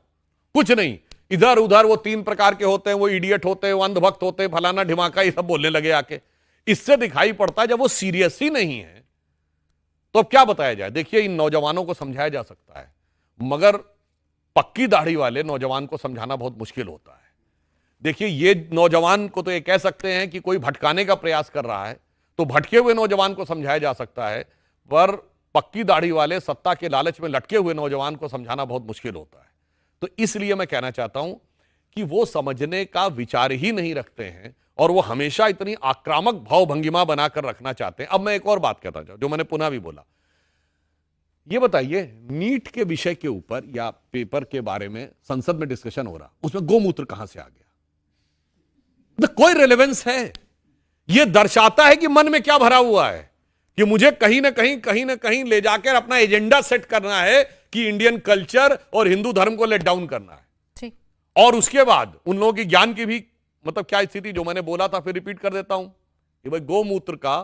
कुछ नहीं। इधर उधर वो 3 प्रकार के होते हैं, वो इडियट होते हैं, वो अंधभक्त होते हैं, फलाना ढिमाका, ये सब बोलने लगे आके। इससे दिखाई पड़ता है जब वो सीरियस ही नहीं है तो अब क्या बताया जाए। देखिए, इन नौजवानों को समझाया जा सकता है, मगर पक्की दाढ़ी वाले नौजवान को समझाना बहुत मुश्किल होता है। देखिए, ये नौजवान को तो ये कह सकते हैं कि कोई भटकाने का प्रयास कर रहा है, तो भटके हुए नौजवान को समझाया जा सकता है, पर पक्की दाढ़ी वाले सत्ता के लालच में लटके हुए नौजवान को समझाना बहुत मुश्किल होता है। तो इसलिए मैं कहना चाहता हूं कि वो समझने का विचार ही नहीं रखते हैं और वो हमेशा इतनी आक्रामक भाव भंगिमा बनाकर रखना चाहते हैं। अब मैं एक और बात कहता हूं जो मैंने पुनः भी बोला, ये बताइए, नीट के विषय के ऊपर या पेपर के बारे में संसद में डिस्कशन हो रहा, उसमें गोमूत्र कहां से आ गया? कोई रेलेवेंस है? यह दर्शाता है कि मन में क्या भरा हुआ है, कि मुझे कहीं ना कहीं ले जाकर अपना एजेंडा सेट करना है कि इंडियन कल्चर और हिंदू धर्म को लेट डाउन करना है। ठीक। और उसके बाद उन लोगों की ज्ञान की भी मतलब क्या स्थिति, जो मैंने बोला था फिर रिपीट कर देता हूं कि भाई गोमूत्र का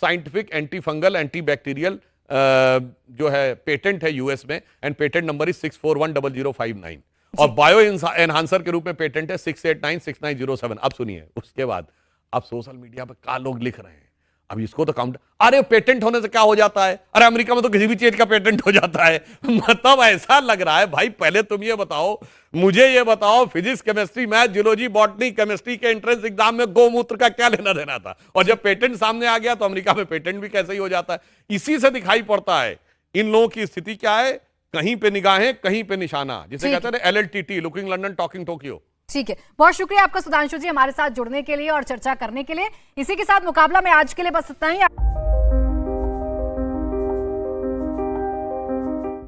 scientific anti fungal anti bacterial जो है पेटेंट है यूएस में, एंड पेटेंट नंबर इज 6410059, और बायो एनहांसर के रूप में पेटेंट है 6896907। अब सुनिए, उसके बाद अब सोशल मीडिया पे क्या लोग लिख रहे हैं, अब इसको तो काउंट, अरे पेटेंट होने से क्या हो जाता है, अरे अमेरिका में तो किसी भी चीज का पेटेंट हो जाता है। मतलब ऐसा लग रहा है भाई, पहले तुम ये बताओ, मुझे ये बताओ, physics chemistry math geology botany chemistry के एंट्रेंस एग्जाम में गोमूत्र का क्या लेना देना था, और जब पेटेंट सामने आ गया तो अमेरिका में पेटेंट भी कैसे ही हो जाता है। इसी से दिखाई पड़ता है इन लोगों की स्थिति क्या है, कहीं पे निगाहें कहीं पे निशाना, जिसे कहते हैं LLTT, looking London talking Tokyo. ठीक है, बहुत शुक्रिया आपका सुधांशु जी हमारे साथ जुड़ने के लिए और चर्चा करने के लिए। इसी के साथ मुकाबला में आज के लिए बस इतना ही।